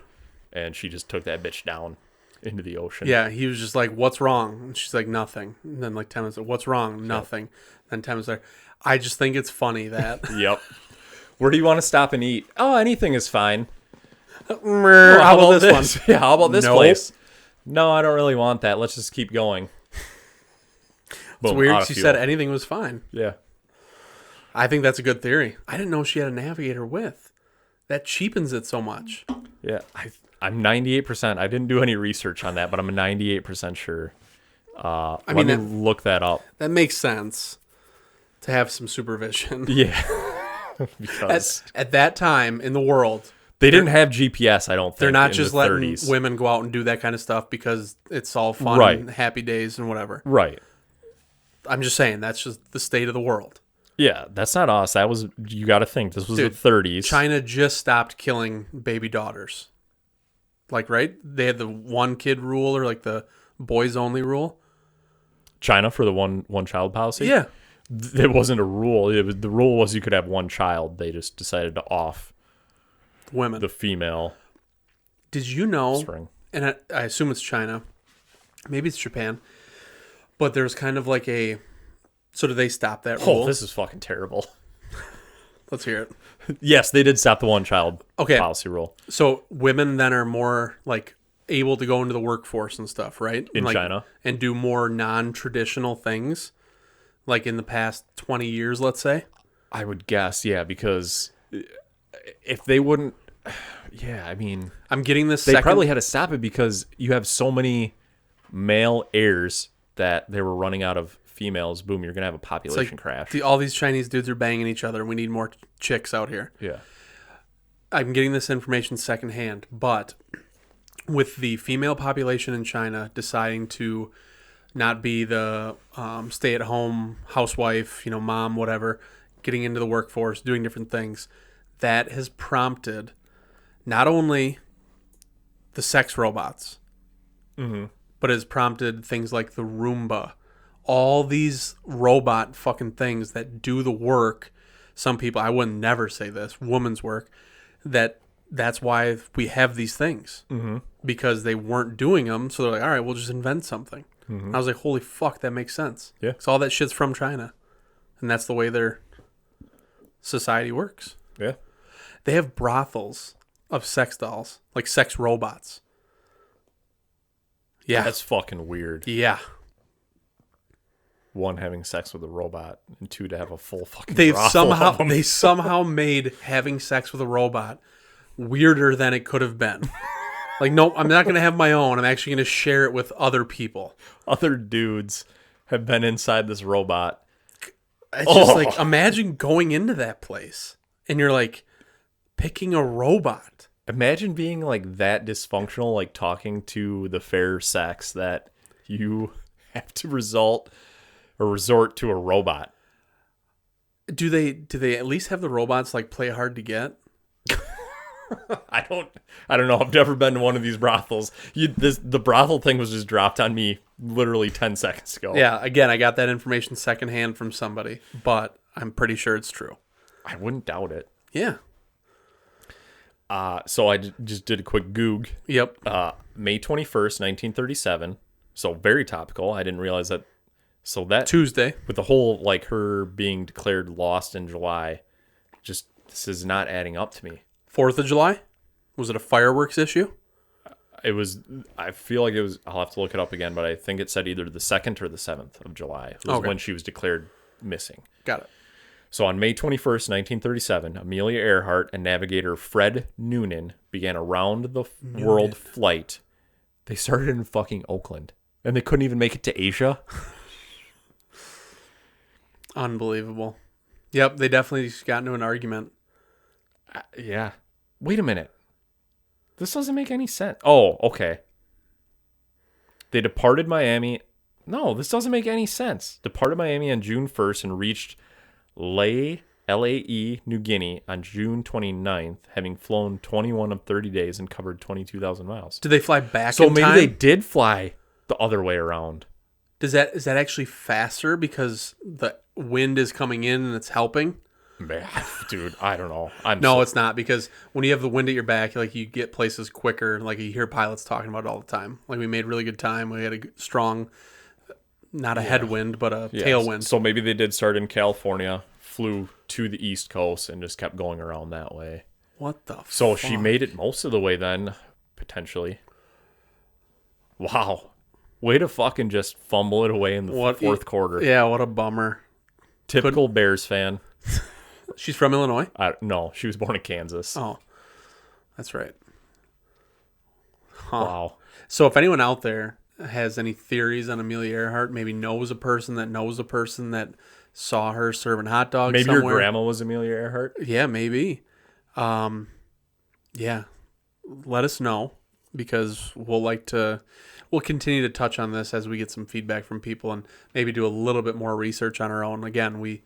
and she just took that bitch down into the ocean. Yeah, he was just like, what's wrong? And she's like, nothing. And then like 10 minutes later, what's wrong? Nothing. Then 10 minutes later, I just think it's funny that. Yep. Where do you want to stop and eat? Oh, anything is fine. Well, how about this one? Yeah, how about this Nope. place? No, I don't really want that. Let's just keep going. It's Boom, weird. out of She fuel. said anything was fine. Yeah. I think that's a good theory. I didn't know she had a navigator with. That cheapens it so much. Yeah. I'm 98%. I didn't do any research on that, but I'm 98% sure. Let mean, me that- look that up. That makes sense to have some supervision. Yeah. Because At that time in the world, they didn't have GPS, I don't think. they're not in just the letting 30s. women go out and do that kind of stuff because it's all fun Right. and happy days and whatever. Right. I'm just saying that's just the state of the world. Yeah, that's not us. That was, you got to think, this was Dude, the 30s. China just stopped killing baby daughters. Like, right? They had the one kid rule or like the boys only rule. China for the one child policy? Yeah. It wasn't a rule. The rule was you could have one child. They just decided to off Women. the female Did you know, spring. and I assume it's China, maybe it's Japan, but there's kind of like a, so do they stop that rule? Oh, this is fucking terrible. Let's hear it. Yes, they did stop the one child Okay. policy rule So women then are more like able to go into the workforce and stuff, right? in Like, China. and do more non-traditional things, like in the past 20 years, let's say. I would guess, yeah, because if they wouldn't, yeah, I mean, I'm getting this they second. probably had to stop it because you have so many male heirs that they were running out of females. Boom, you're gonna have a it's population crash. all these Chinese dudes are banging each other. We need more chicks out here. Yeah, I'm getting this information secondhand, but with the female population in China deciding to not be the stay-at-home housewife, mom, whatever, getting into the workforce, doing different things, that has prompted not only the sex robots, but has prompted things like the Roomba, all these robot fucking things that do the work. Some people, I would never say this, woman's work, that's why we have these things, because they weren't doing them. So they're like, all right, we'll just invent something. I was like, holy fuck, that makes sense. Yeah. So all that shit's from China, and that's the way their society works. yeah. They have brothels of sex dolls, like sex robots. Yeah. That's fucking weird. Yeah. One, having sex with a robot, and two, to have a full fucking They've brothel of them. somehow made having sex with a robot weirder than it could have been. Like, nope, I'm not going to have my own. I'm actually going to share it with other people. Other dudes have been inside this robot. It's just like, imagine going into that place and you're like picking a robot. Imagine being like that dysfunctional, like talking to the fair sex, that you have to resort to a robot. Do they at least have the robots like play hard to get? I don't know. I've never been to one of these brothels. The brothel thing was just dropped on me literally 10 seconds ago. Yeah, again, I got that information secondhand from somebody, but I'm pretty sure it's true. I wouldn't doubt it. Yeah. So I just did a quick Goog. Yep. May 21st, 1937. So very topical. I didn't realize that. So that Tuesday. with the whole like her being declared lost in July, just this is not adding up to me. 4th of July? Was it a fireworks issue? It was. I feel like it was. I'll have to look it up again, but I think it said either the 2nd or the 7th of July was Okay. when she was declared missing. Got it. So on May 21st, 1937, Amelia Earhart and navigator Fred Noonan began a round-the-world flight. They started in fucking Oakland, and they couldn't even make it to Asia. Unbelievable. Yep, they definitely just got into an argument. Yeah. Wait a minute. This doesn't make any sense. Oh, okay. They departed Miami. No, this doesn't make any sense. Departed Miami on June 1st and reached Lae, New Guinea on June 29th, having flown 21 of 30 days and covered 22,000 miles. Did they fly back So in maybe time? they did fly the other way around. Is that actually faster because the wind is coming in and it's helping? Man, dude, I don't know. No, it's not, because when you have the wind at your back, like, you get places quicker. Like, you hear pilots talking about it all the time. Like, we made really good time. We had a strong, not a headwind, but a tailwind. So maybe they did start in California, flew to the East Coast, and just kept going around that way. What the So fuck? she made it most of the way then, potentially. Wow. Way to fucking just fumble it away in the fourth quarter. Yeah, what a bummer. Typical Bears fan. She's from Illinois? No, she was born in Kansas. Oh, that's right. Wow. So if anyone out there has any theories on Amelia Earhart, maybe knows a person that saw her serving hot dogs Maybe somewhere. your grandma was Amelia Earhart. Yeah, maybe. Yeah, let us know, because we'll continue to touch on this as we get some feedback from people, and maybe do a little bit more research on our own. Again, we're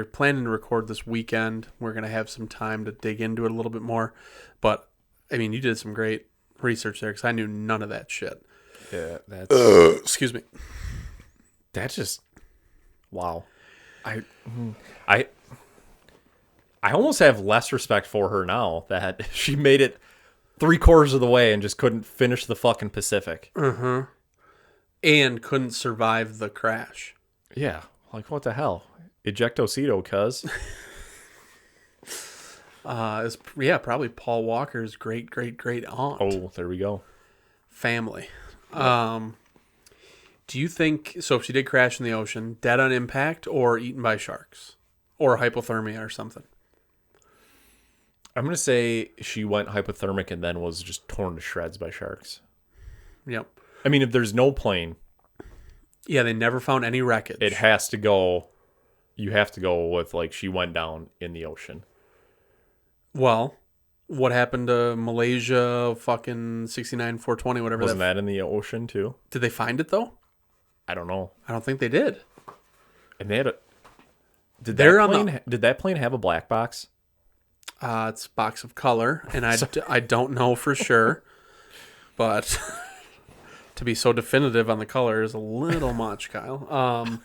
planning to record this weekend. We're going to have some time to dig into it a little bit more. But, I mean, you did some great research there, because I knew none of that shit. Yeah, that's Excuse me. that's just wow. I almost have less respect for her now that she made it 3/4 of the way and just couldn't finish the fucking Pacific. And couldn't survive the crash. Yeah, like what the hell? Ejectocito, cuz. Probably Paul Walker's great aunt. Oh, there we go. Family. Do you think, so if she did crash in the ocean, dead on impact or eaten by sharks? Or hypothermia or something? I'm going to say she went hypothermic and then was just torn to shreds by sharks. Yep. I mean, if there's no plane, Yeah, they never found any wreckage. it has to go. You have to go with, like, she went down in the ocean. Well, what happened to Malaysia fucking 69-420, whatever Wasn't that in the ocean, too? Did they find it, though? I don't know. I don't think they did. And they had a... Did They're that on plane, did that plane have a black box? It's a box of color, and I don't know for sure. But to be so definitive on the color is a little much, Kyle.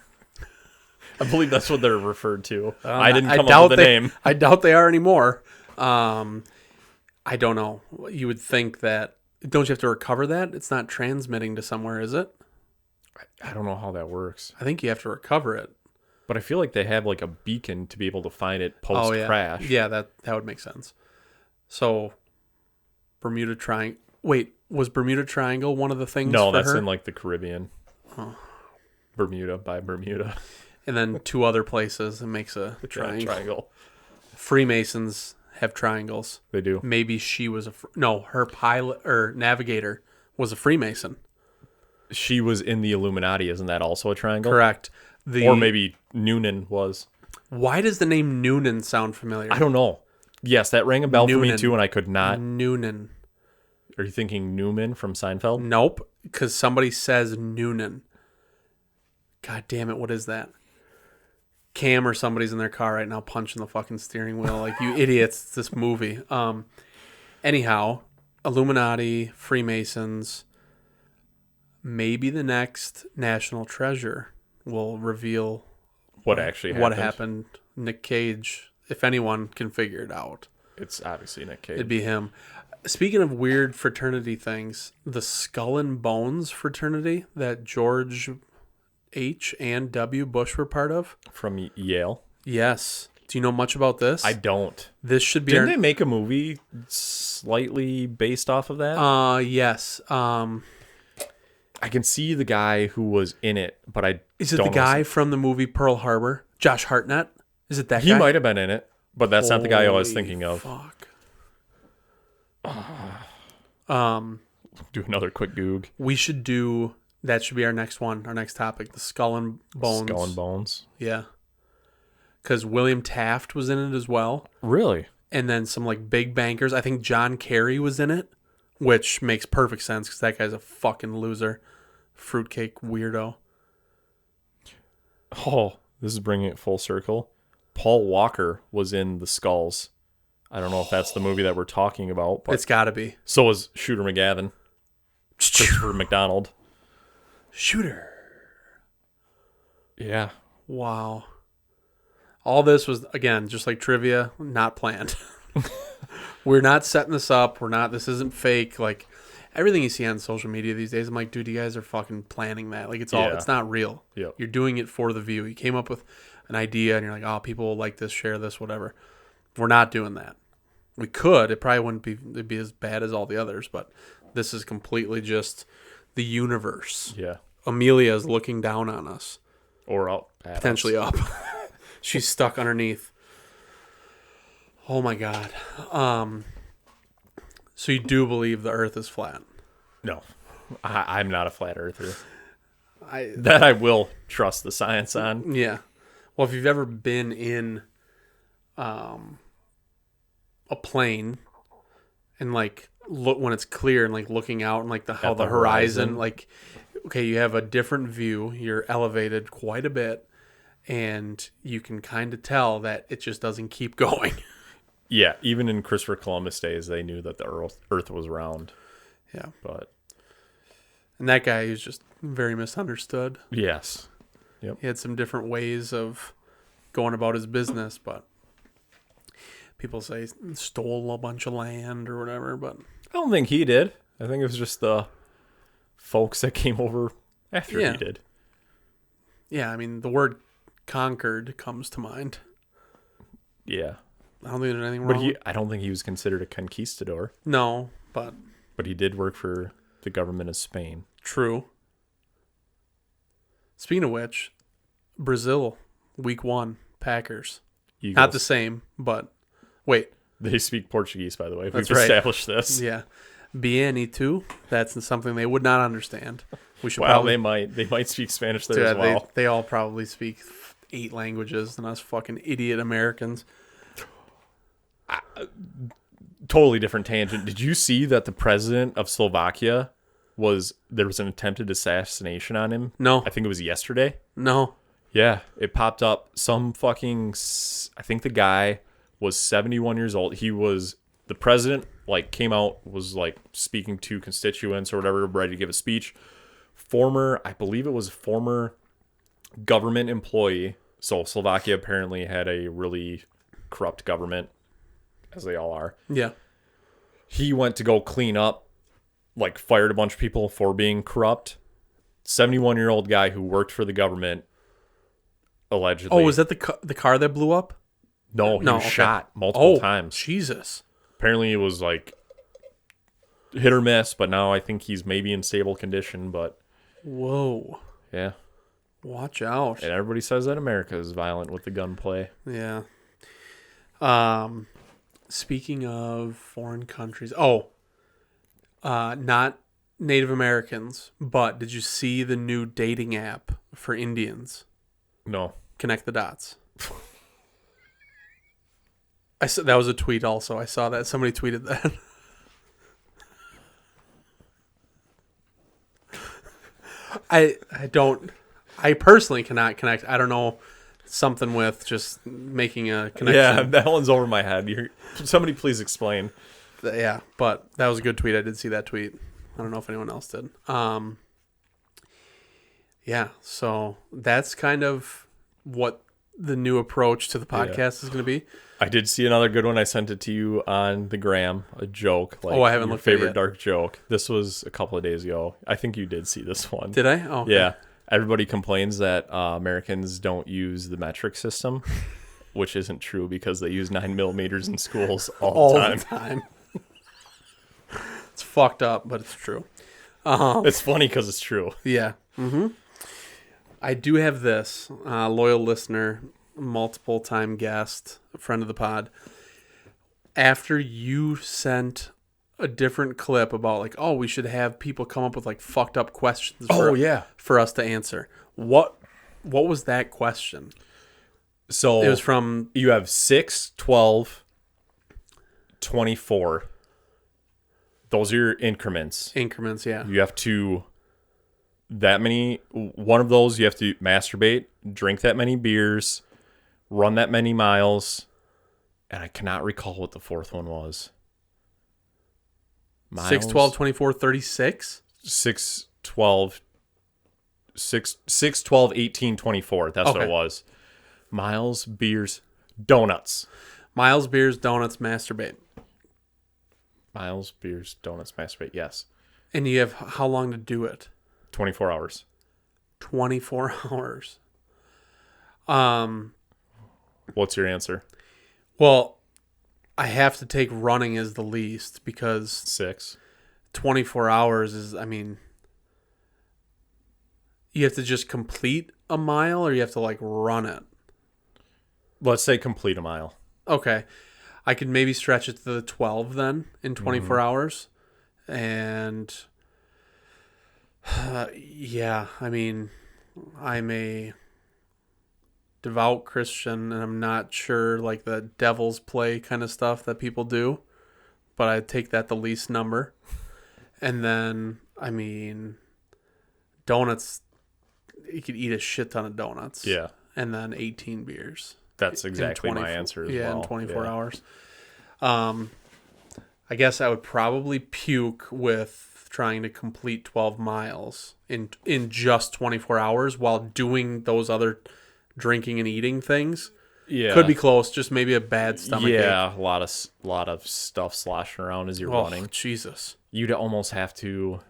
I believe that's what they're referred to. I didn't come up with the name. I doubt they are anymore. I don't know. You would think that... Don't you have to recover that? It's not transmitting to somewhere, is it? I don't know how that works. I think you have to recover it. But I feel like they have like a beacon to be able to find it post-crash. Yeah, that would make sense. So, Bermuda Triangle... Wait, was Bermuda Triangle one of the things No, for that's her? in like the Caribbean. Oh. Bermuda by Bermuda. And then two other places, it makes a triangle. Triangle. Freemasons have triangles. They do. Maybe she was her pilot or navigator was a Freemason. She was in the Illuminati. Isn't that also a triangle? Correct. Or maybe Noonan was. Why does the name Noonan sound familiar? I don't know. Yes, that rang a bell for me Noonan. too, and I could not. Noonan. Are you thinking Newman from Seinfeld? Nope, because somebody says Noonan. God damn it, what is that? Cam or somebody's in their car right now punching the fucking steering wheel like, you idiots, it's this movie. Anyhow, Illuminati, Freemasons, maybe the next National Treasure will reveal What actually happened? what happened. Nick Cage, if anyone can figure it out, It's obviously Nick Cage. it'd be him. Speaking of weird fraternity things, the Skull and Bones fraternity that George H. and W. Bush were part of. From Yale. Yes. Do you know much about this? I don't. This should be Didn't they make a movie slightly based off of that? Yes. I can see the guy who was in it, but I Is it don't the know guy from the movie Pearl Harbor? Josh Hartnett? Is it that He guy? might have been in it, but that's not the guy I was Holy thinking of. Fuck. Do another quick goog. We should do... That should be our next one, our next topic, the Skull and Bones. Skull and Bones. Yeah. Because William Taft was in it as well. Really? And then some like big bankers. I think John Kerry was in it, which makes perfect sense because that guy's a fucking loser. Fruitcake weirdo. Oh, this is bringing it full circle. Paul Walker was in The Skulls. I don't know if that's the movie that we're talking about, but It's got to be. so was Shooter McGavin, Christopher McDonald. Shooter. Yeah. Wow. All this was, again, just like trivia, not planned. We're not setting this up. This isn't fake. Like, everything you see on social media these days, I'm like, dude, you guys are fucking planning that. Like, it's not real. Yep. You're doing it for the view. You came up with an idea and you're like, oh, people will like this, share this, whatever. We're not doing that. We could. It probably wouldn't be, it'd be as bad as all the others, but this is completely just the universe. Yeah. Amelia is looking down on us. Or up. At Potentially us. up. She's stuck underneath. Oh my God. So you do believe the earth is flat? No. I'm not a flat earther. I That I will trust the science on. Yeah. Well, if you've ever been in a plane and like look when it's clear and like looking out and like the horizon, like, okay, you have a different view. You're elevated quite a bit, and you can kind of tell that it just doesn't keep going. Yeah, even in Christopher Columbus days, they knew that the Earth was round. Yeah. But And that guy is just very misunderstood. yes, He had some different ways of going about his business, but people say he stole a bunch of land or whatever, but I don't think he did. I think it was just the folks that came over after Yeah. he did. yeah, I mean, the word conquered comes to mind. Yeah, I don't think there's anything but wrong. I don't think he was considered a conquistador. No, but But he did work for the government of Spain. true. Speaking of which, Brazil, week 1, Packers. Eagles. Not the same, but wait, They speak Portuguese, by the way. That's We've right. established this. yeah. Bien too. That's something they would not understand. We should Wow, probably they might speak Spanish there Yeah, as well. they all probably speak 8 languages than us fucking idiot Americans. Totally different tangent. Did you see that the president of Slovakia there was an attempted assassination on him? No, I think it was yesterday. no. Yeah, it popped up. Some fucking, I think the guy was 71 years old. He was, the president, like, came out, was, like, speaking to constituents or whatever, ready to give a speech. I believe it was a former government employee. So Slovakia apparently had a really corrupt government, as they all are. Yeah. He went to go clean up, like, fired a bunch of people for being corrupt. 71-year-old guy who worked for the government, allegedly. Oh, was that the car that blew up? No, he was okay. shot multiple times. Jesus. Apparently it was like hit or miss, but now I think he's maybe in stable condition. But Whoa. yeah, Watch out. and everybody says that America is violent with the gunplay. Yeah. Speaking of foreign countries. Not Native Americans, but did you see the new dating app for Indians? No. Connect the dots. That was a tweet also. I saw that. Somebody tweeted that. I personally cannot connect. I don't know, something with just making a connection. Yeah, that one's over my head. Somebody please explain. Yeah, but that was a good tweet. I did see that tweet. I don't know if anyone else did. Yeah, so that's kind of what the new approach to the podcast is going to be. I did see another good one. I sent it to you on the gram, a joke. Like I haven't your looked at it favorite yet. dark joke. This was a couple of days ago. I think you did see this one. Did I? Oh, okay. Yeah. Everybody complains that Americans don't use the metric system, which isn't true because they use 9mm in schools all the time. It's fucked up, but it's true. It's funny because it's true. Yeah. Mm-hmm. I do have this loyal listener, multiple time guest, a friend of the pod. After you sent a different clip about like, oh, we should have people come up with like fucked up questions for us to answer. What was that question? So It was from you have 6, 12, 24. Those are your increments. increments, yeah. You have to, one of those, you have to masturbate, drink that many beers, run that many miles, and I cannot recall what the fourth one was. 6, 12, 24, 36? 6, 12, 6, 12, 18, 24. That's what it was. Miles, beers, donuts. Miles, beers, donuts, masturbate. Miles, beers, donuts, masturbate. Yes. And you have how long to do it? 24 hours. 24 hours. What's your answer? Well, I have to take running as the least because 6. 24 hours is, you have to just complete a mile or you have to like run it? Let's say complete a mile. Okay. I could maybe stretch it to the 12 then in 24 hours. And yeah, I'm a devout Christian and I'm not sure like the devil's play kind of stuff that people do, but I take that the least number. And then, donuts, you could eat a shit ton of donuts. Yeah. And then 18 beers. That's exactly my answer as well. Yeah, in 24 hours. I guess I would probably puke with trying to complete 12 miles in just 24 hours while doing those other drinking and eating things. Yeah. Could be close, just maybe a bad stomach ache. Yeah, a lot of stuff sloshing around as you're running. Jesus. You'd almost have to.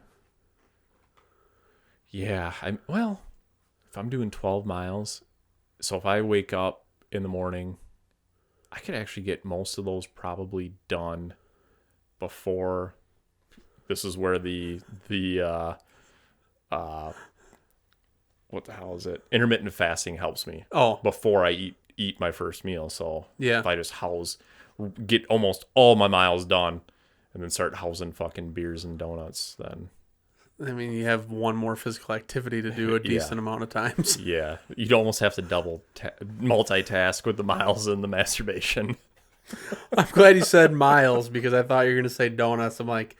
Yeah, if I'm doing 12 miles, so if I wake up in the morning, I could actually get most of those probably done before. This is where the what the hell is it? Intermittent fasting helps me. Oh. Before I eat my first meal. So yeah. If I just get almost all my miles done and then start housing fucking beers and donuts, then you have one more physical activity to do a decent amount of times. Yeah. You'd almost have to multitask with the miles and the masturbation. I'm glad you said miles because I thought you were going to say donuts. I'm like,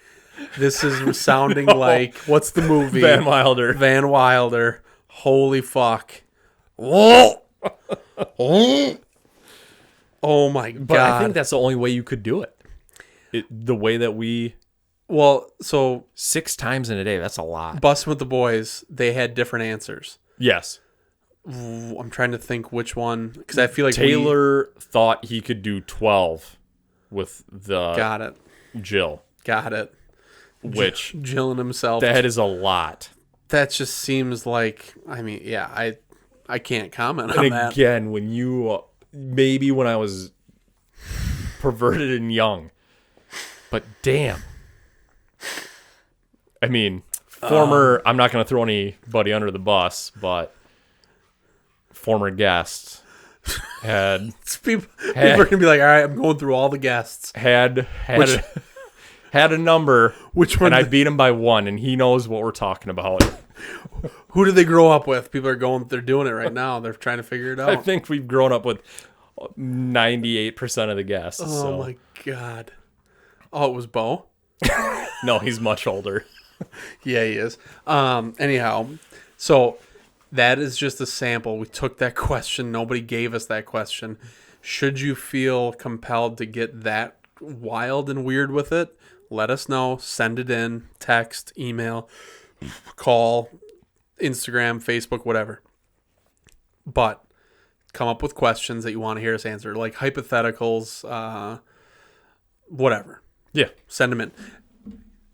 this is sounding like, what's the movie? Van Wilder. Van Wilder. Holy fuck. Oh my God. But I think that's the only way you could do it. The way that we... Well, so 6 times in a day, that's a lot. Bustin' with the Boys, they had different answers. Yes. I'm trying to think which one, because I feel like Taylor thought he could do 12 with the Got it. Jill. Got it. Which Jill and himself. that is a lot. That just seems like, I can't comment on that. And again, when you maybe when I was perverted and young, but damn. Former, I'm not going to throw anybody under the bus, but former guest had... people are going to be like, all right, I'm going through all the guests. Had a number, which one? And I beat him by 1, and he knows what we're talking about. Who did they grow up with? People they're doing it right now. They're trying to figure it out. I think we've grown up with 98% of the guests. Oh, my God. Oh, it was Bo? No, he's much older. Yeah, he is. Anyhow, so that is just a sample. We took that question. Nobody gave us that question. Should you feel compelled to get that wild and weird with it, let us know. Send it in. Text, email, call, Instagram, Facebook, whatever. But come up with questions that you want to hear us answer, like hypotheticals, whatever. Yeah. Send them in.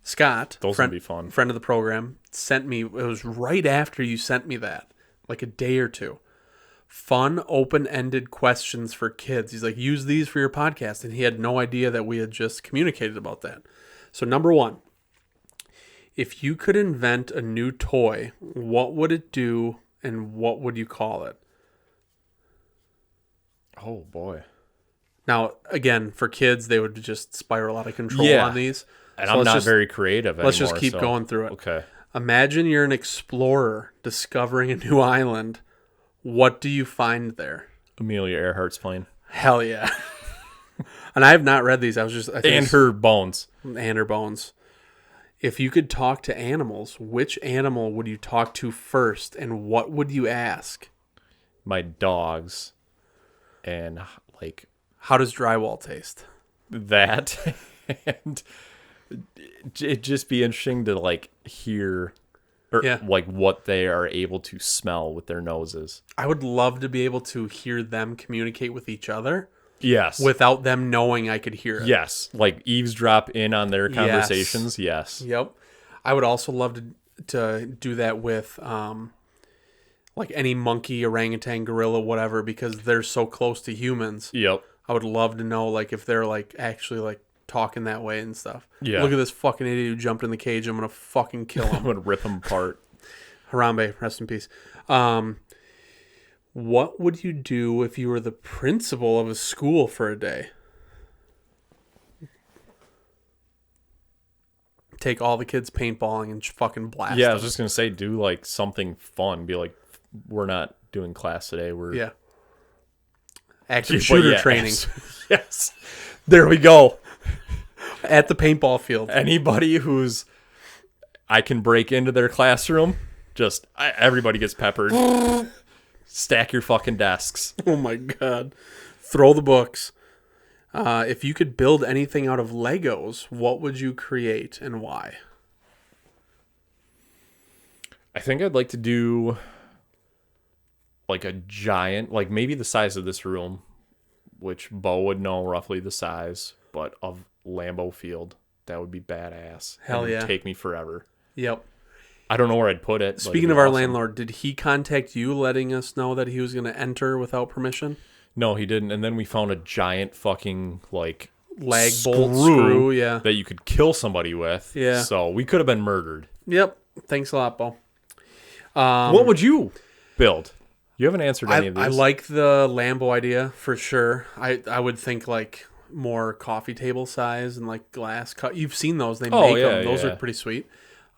Scott, those would be fun. Friend of the program, sent me, it was right after you sent me that, like a day or two. Fun, open-ended questions for kids. He's like, use these for your podcast. And he had no idea that we had just communicated about that. So number 1, if you could invent a new toy, what would it do and what would you call it? Oh, boy. Now, again, for kids, they would just spiral out of control on these. And so I'm not very creative anymore. Let's just keep going through it. Okay. Imagine you're an explorer discovering a new island. What do you find there? Amelia Earhart's plane. Hell yeah. And I have not read these. And her bones. And her bones. If you could talk to animals, which animal would you talk to first and what would you ask? My dogs. and like How does drywall taste? that, and it'd just be interesting to like hear or Yeah. like what they are able to smell with their noses. I would love to be able to hear them communicate with each other Yes. without them knowing I could hear it. Yes. Like eavesdrop in on their conversations. Yes. Yep. I would also love to do that with like any monkey, orangutan, gorilla, whatever, because they're so close to humans. Yep. I would love to know like if they're like actually like talking that way and stuff. Yeah. Look at this fucking idiot who jumped in the cage. I'm gonna fucking kill I'm him. gonna rip them apart. Harambe, rest in peace. What would you do if you were the principal of a school for a day? Take all the kids paintballing and fucking blast Yeah, I them. was just gonna say, do like something fun. Be like, we're not doing class today. We're Yeah. Active But shooter yeah, training Yes. There we go. at the paintball field. Anybody who's I can break into their classroom, everybody gets peppered. Stack your fucking desks. Oh my god. Throw the books. If you could build anything out of Legos, what would you create and why? I think I'd like to do like a giant, like maybe the size of this room, which Bo would know roughly the size, but of Lambeau Field. That would be badass. Hell It would yeah. take me forever. Yep. I don't know where I'd put it. but Speaking it'd of be our awesome. landlord, did he contact you letting us know that he was going to enter without permission? No, he didn't. And then we found a giant fucking like Lag bolt screw, yeah. that you could kill somebody with. Yeah. So we could have been murdered. Yep. Thanks a lot, Bo. What would you build? You haven't answered any of these. I like the Lambo idea for sure. I would think like more coffee table size and like glass cut. You've seen those? They make yeah, them. Those yeah. are pretty sweet.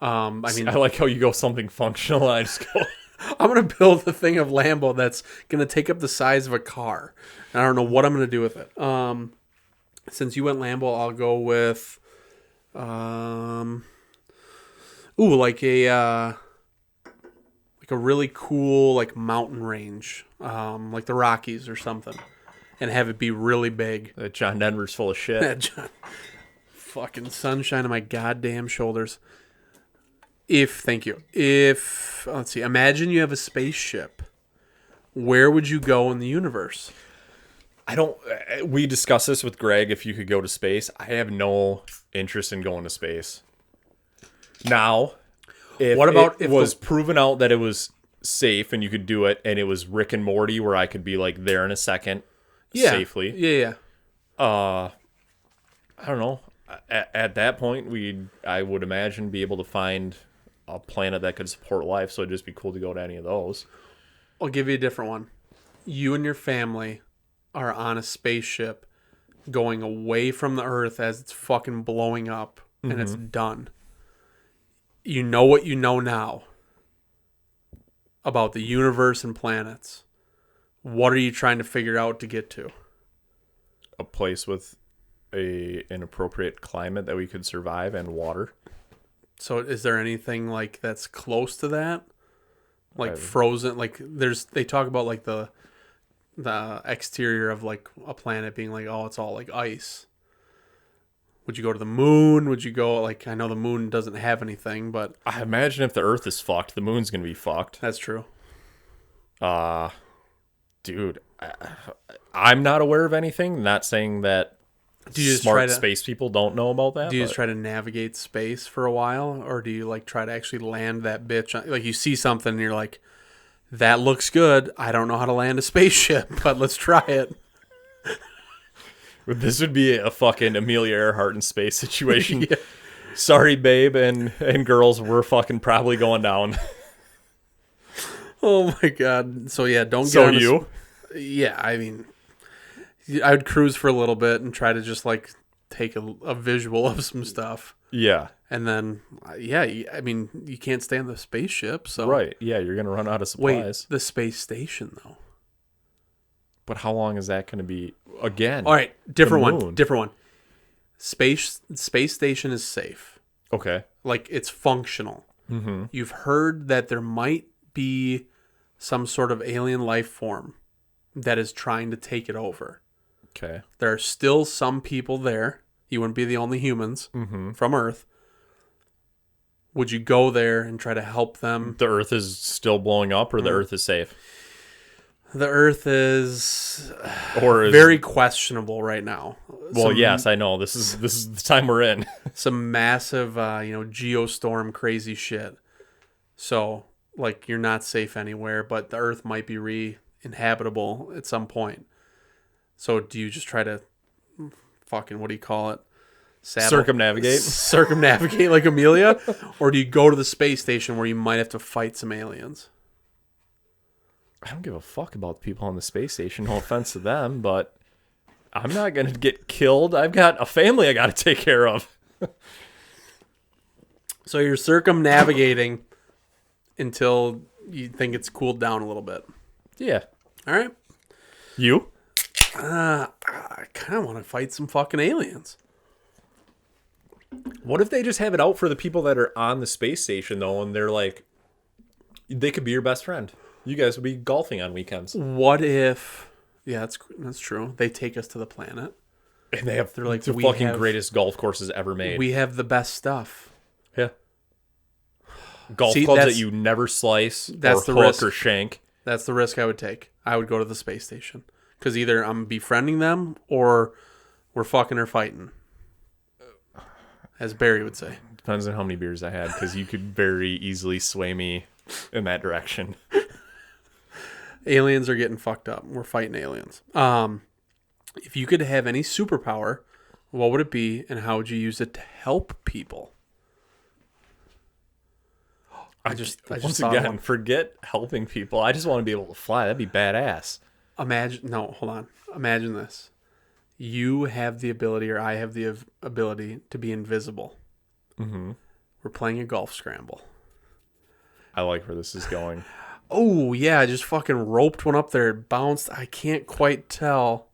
I mean, I like how you go something functional. I just go. I'm gonna build a thing of Lambo that's gonna take up the size of a car. And I don't know what I'm gonna do with it. Since you went Lambo, I'll go with, like a really cool like mountain range, like the Rockies or something, and have it be really big. That John Denver's full of shit. John, fucking sunshine on my goddamn shoulders. Thank you. Let's see, imagine you have a spaceship. Where would you go in the universe? We discussed this with Greg. If you could go to space, I have no interest in going to space. Now, if What about it if was proven out that it was safe and you could do it, and it was Rick and Morty where I could be like there in a second safely? Yeah. I don't know. At that point, I would imagine, be able to find a planet that could support life. So it'd just be cool to go to any of those. I'll give you a different one. You and your family are on a spaceship going away from the Earth as it's fucking blowing up and it's done. You know what you know now about the universe and planets. What are you trying to figure out to get to? A place with an appropriate climate that we could survive and water. So is there anything like that's close to that? Like frozen, like they talk about like the exterior of like a planet being like, oh, it's all like ice. Would you go to the moon? Would you go like, I know the moon doesn't have anything, but I imagine if the Earth is fucked, the moon's gonna be fucked. that's true. Dude, I'm not aware of anything. Not saying that Do you just try smart to- space people don't know about that. Do you just but try to navigate space for a while, or do you like try to actually land that bitch? Like you see something and you're like, that looks good. I don't know how to land a spaceship, but let's try it. This would be a fucking Amelia Earhart in space situation. Yeah. Sorry, babe and girls, we're fucking probably going down. Oh my god. So yeah, don't get So on a you? Yeah, I mean, I would cruise for a little bit and try to just like take a visual of some stuff. Yeah. And then, I mean, you can't stay on the spaceship, so... Right. Yeah, you're going to run out of supplies. Wait, the space station, though. But how long is that going to be? Again. All right, different the one. moon. Different one. Space station is safe. Okay. Like, it's functional. Mm-hmm. You've heard that there might be some sort of alien life form that is trying to take it over. Okay. There are still some people there. You wouldn't be the only humans from Earth. Would you go there and try to help them? The Earth is still blowing up, or the Earth is safe? The Earth is Or very questionable right now. Well, yes, I know. This is the time we're in. Some massive, geostorm crazy shit. So, like, you're not safe anywhere, but the Earth might be re-inhabitable at some point. So, do you just try to fucking, what do you call it? Circumnavigate? Circumnavigate like Amelia? Or do you go to the space station where you might have to fight some aliens? I don't give a fuck about the people on the space station. No offense to them, but I'm not going to get killed. I've got a family I got to take care of. So you're circumnavigating until you think it's cooled down a little bit. Yeah. All right. You? I kind of want to fight some fucking aliens. What if they just have it out for the people that are on the space station, though, and they're like, they could be your best friend. You guys would be golfing on weekends. What if... Yeah, that's true. They take us to the planet. And they're like the "We greatest golf courses ever made. We have the best stuff. Yeah. Golf clubs that you never slice that's or the hook risk. or shank. That's the risk I would take. I would go to the space station. Because either I'm befriending them or we're fucking or fighting. As Barry would say. Depends on how many beers I had, because you could very easily sway me in that direction. Aliens are getting fucked up. We're fighting aliens. If you could have any superpower, what would it be, and how would you use it to help people? I just Once thought of again, one. forget helping people. I just want to be able to fly. That'd be badass. Hold on. Imagine this. You have the ability, or I have the ability to be invisible. Mm-hmm. We're playing a golf scramble. I like where this is going. Oh, yeah, I just fucking roped one up there. It bounced. I can't quite tell.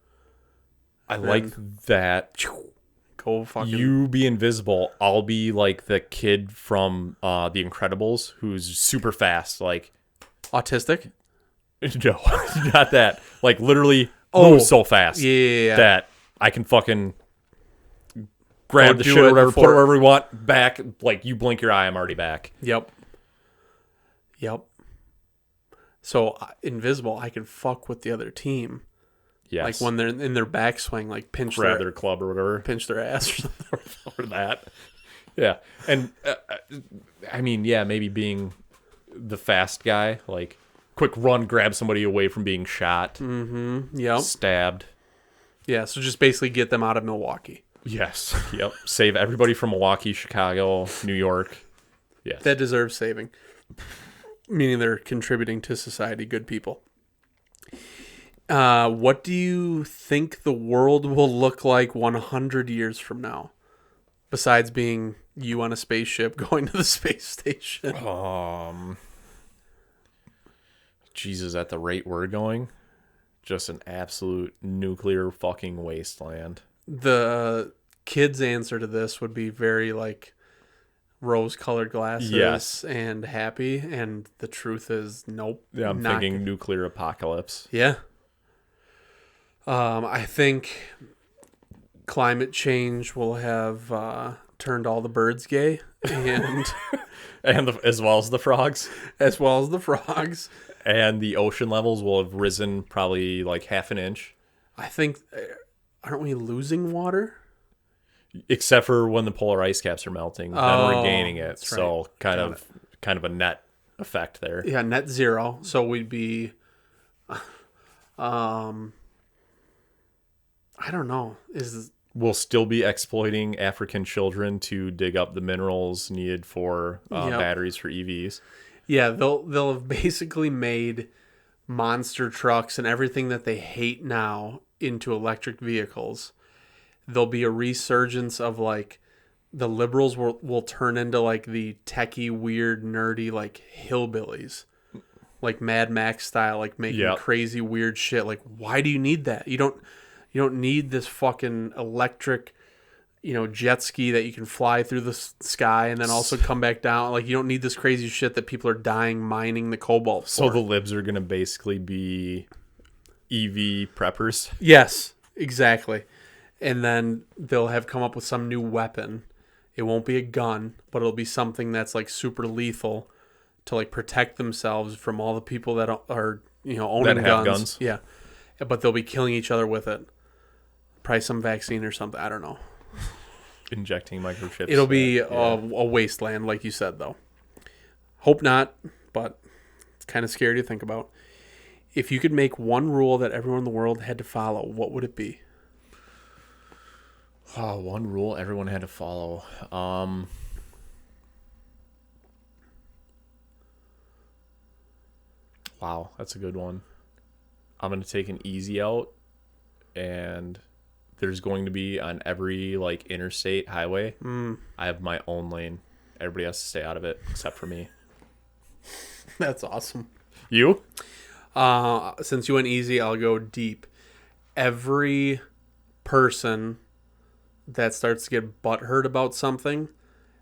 I like that. Go fucking... You be invisible. I'll be like the kid from The Incredibles who's super fast. Like, Autistic? no, not that. Like, literally moves so fast. Yeah. That I can fucking grab the do shit or it whatever, before- put it wherever we want, back. Like, you blink your eye, I'm already back. Yep. So, invisible, I can fuck with the other team. Yes. Like, when they're in their backswing, like, grab their club or whatever. pinch their ass or something. Or that. Yeah. And, I mean, yeah, maybe being the fast guy. Like, quick run, grab somebody away from being shot. Mm-hmm. Yep. Stabbed. Yeah, so just basically get them out of Milwaukee. Yes. Yep. Save everybody from Milwaukee, Chicago, New York. Yes. That deserves saving. Meaning they're contributing to society, good people. What do you think the world will look like 100 years from now? Besides being you on a spaceship going to the space station. Jesus, at the rate we're going, just an absolute nuclear fucking wasteland. The kids' answer to this would be very like rose-colored glasses, yes, and happy, and the truth is nope. Yeah, I'm thinking nuclear apocalypse. Yeah. I think climate change will have turned all the birds gay, and as well as the frogs. As well as the frogs. And the ocean levels will have risen probably like half an inch. I think, aren't we losing water? Except for when the polar ice caps are melting, then we're gaining it. So right. kind of a net effect there. Yeah, net zero. So we'd be, I don't know. We'll still be exploiting African children to dig up the minerals needed for batteries for EVs. Yeah, they'll have basically made monster trucks and everything that they hate now into electric vehicles. There'll be a resurgence of like the liberals will turn into like the techie, weird, nerdy like hillbillies, like Mad Max style, like making crazy, weird shit. Like, why do you need that? You don't need this fucking electric, jet ski that you can fly through the sky and then also come back down. Like, you don't need this crazy shit that people are dying mining the cobalt for. So the libs are going to basically be EV preppers. Yes, exactly. And then they'll have come up with some new weapon. It won't be a gun, but it'll be something that's like super lethal to like protect themselves from all the people that are owning That have guns. Yeah, but they'll be killing each other with it. Probably some vaccine or something. I don't know. Injecting microchips. It'll be a wasteland, like you said, though. Hope not, but it's kind of scary to think about. If you could make one rule that everyone in the world had to follow, what would it be? Oh, one rule everyone had to follow. Wow, that's a good one. I'm going to take an easy out, and there's going to be on every like interstate highway, I have my own lane. Everybody has to stay out of it except for me. That's awesome. You? Since you went easy, I'll go deep. Every person that starts to get butthurt about something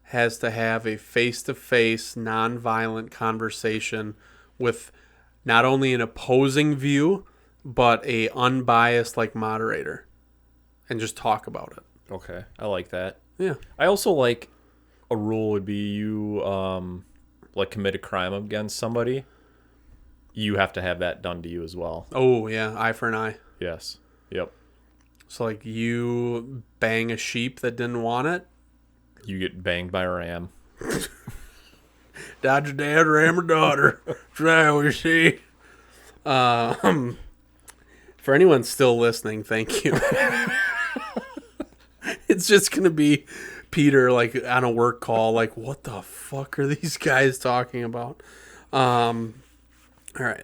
has to have a face-to-face, non-violent conversation with not only an opposing view, but a unbiased like moderator, and just talk about it. Okay, I like that. Yeah. I also like a rule would be you like commit a crime against somebody, you have to have that done to you as well. Oh, yeah, eye for an eye. Yes. Yep. So, like, you bang a sheep that didn't want it. You get banged by a ram. Dodge your dad, ram or daughter. Try what you see. For anyone still listening, thank you. It's just going to be Peter, like, on a work call, like, what the fuck are these guys talking about? All right.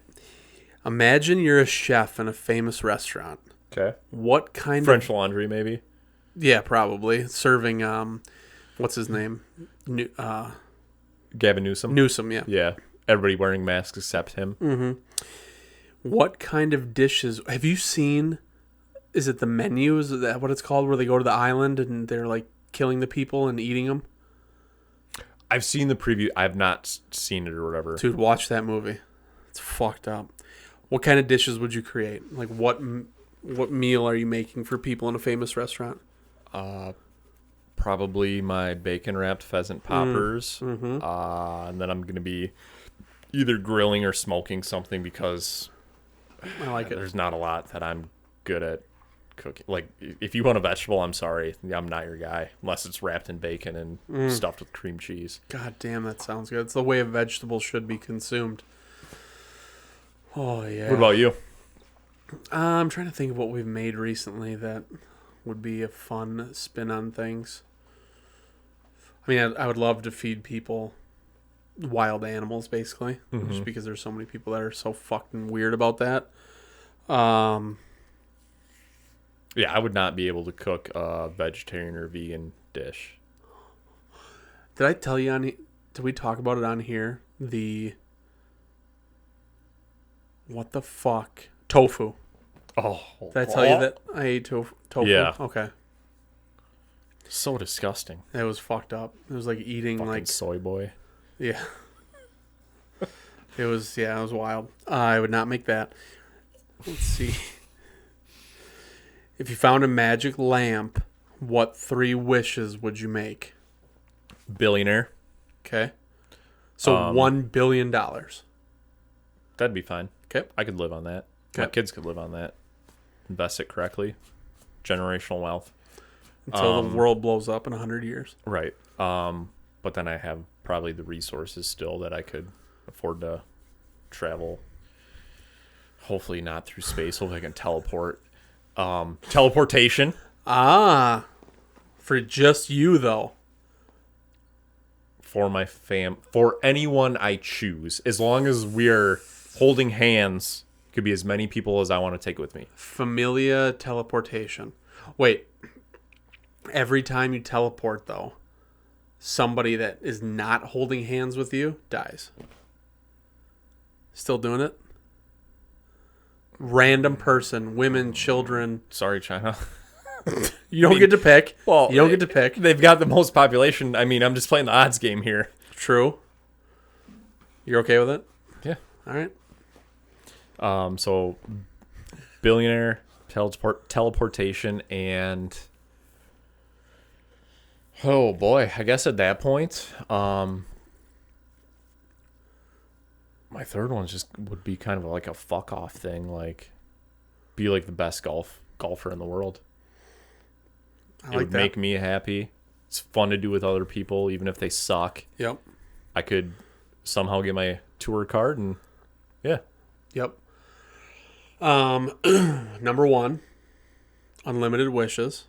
Imagine you're a chef in a famous restaurant. Okay. What kind French Laundry, maybe? Yeah, probably. Serving, what's his name? Gavin Newsom? Newsom, yeah. Yeah. Everybody wearing masks except him. Mm-hmm. What kind of dishes... Have you seen... Is it the menu? Is that what it's called? Where they go to the island and they're, like, killing the people and eating them? I've seen the preview. I've not seen it or whatever. Dude, watch that movie. It's fucked up. What kind of dishes would you create? Like, what meal are you making for people in a famous restaurant? Probably my bacon-wrapped pheasant poppers. Mm-hmm. And then I'm going to be either grilling or smoking something because I like it. there's not a lot that I'm good at cooking. Like, if you want a vegetable, I'm sorry. I'm not your guy. Unless it's wrapped in bacon and stuffed with cream cheese. God damn, that sounds good. It's the way a vegetable should be consumed. Oh, yeah. What about you? I'm trying to think of what we've made recently that would be a fun spin on things. I mean, I would love to feed people wild animals, basically, just because there's so many people that are so fucking weird about that. Yeah, I would not be able to cook a vegetarian or vegan dish. Did I tell you did we talk about it on here? What the fuck? Tofu. Oh. Did I tell you that I ate tofu? Yeah. Okay. So disgusting. It was fucked up. It was like eating Fucking like... soy boy. Yeah. It was wild. I would not make that. Let's see. If you found a magic lamp, what 3 wishes would you make? Billionaire. Okay. So $1 billion. That'd be fine. Okay. I could live on that. My Okay. kids could live on that. Invest it correctly. Generational wealth. Until the world blows up in 100 years. Right. But then I have probably the resources still that I could afford to travel. Hopefully not through space. Hopefully I can teleport. Teleportation. For just you, though. For my for anyone I choose. As long as we're holding hands, it could be as many people as I want to take with me. Familia teleportation. Wait. Every time you teleport, though, somebody that is not holding hands with you dies. Still doing it? Random person, women, children. Sorry, China. You don't get to pick. Well, you don't get to pick. They've got the most population. I mean, I'm just playing the odds game here. True. You're okay with it? Yeah. All right. So Billionaire, teleportation, and oh boy, I guess at that point, my third one just would be kind of like a fuck off thing, like be like the best golfer in the world. I It would make me happy. It's fun to do with other people, even if they suck. Yep. I could somehow get my tour card, and yeah. Yep. Number 1, unlimited wishes.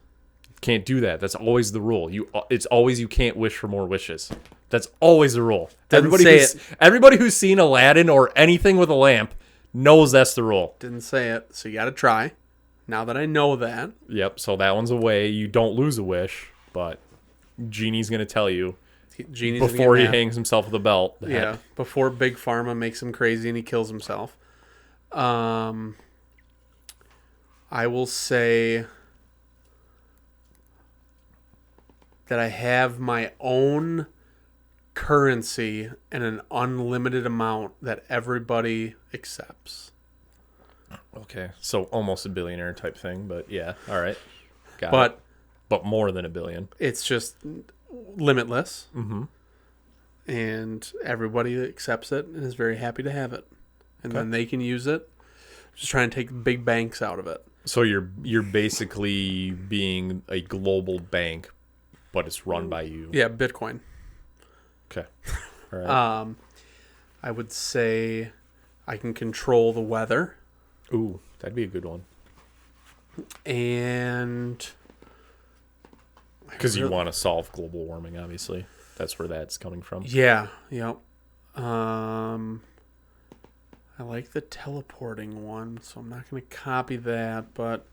Can't do that. That's always the rule. It's always you can't wish for more wishes. That's always the rule. Everybody who's seen Aladdin or anything with a lamp knows that's the rule. Didn't say it, so you got to try. Now that I know that. Yep, so that one's away. You don't lose a wish, but Genie's going to tell you Genie's before he gonna get mad. hangs himself with a belt. Yeah, before Big Pharma makes him crazy and he kills himself. I will say that I have my own currency and an unlimited amount that everybody accepts. Okay, so almost a billionaire type thing, but yeah, all right. Got But it. But more than $1 billion. it's just limitless. Mm-hmm. And everybody accepts it and is very happy to have it. And then they can use it. Just trying to take big banks out of it. So you're basically being a global bank, but it's run by you. Yeah, Bitcoin. Okay. All right. I would say I can control the weather. Ooh, that'd be a good one. And Because you want to solve global warming, obviously. That's where that's coming from. yeah, yep. I like the teleporting one, so I'm not going to copy that, but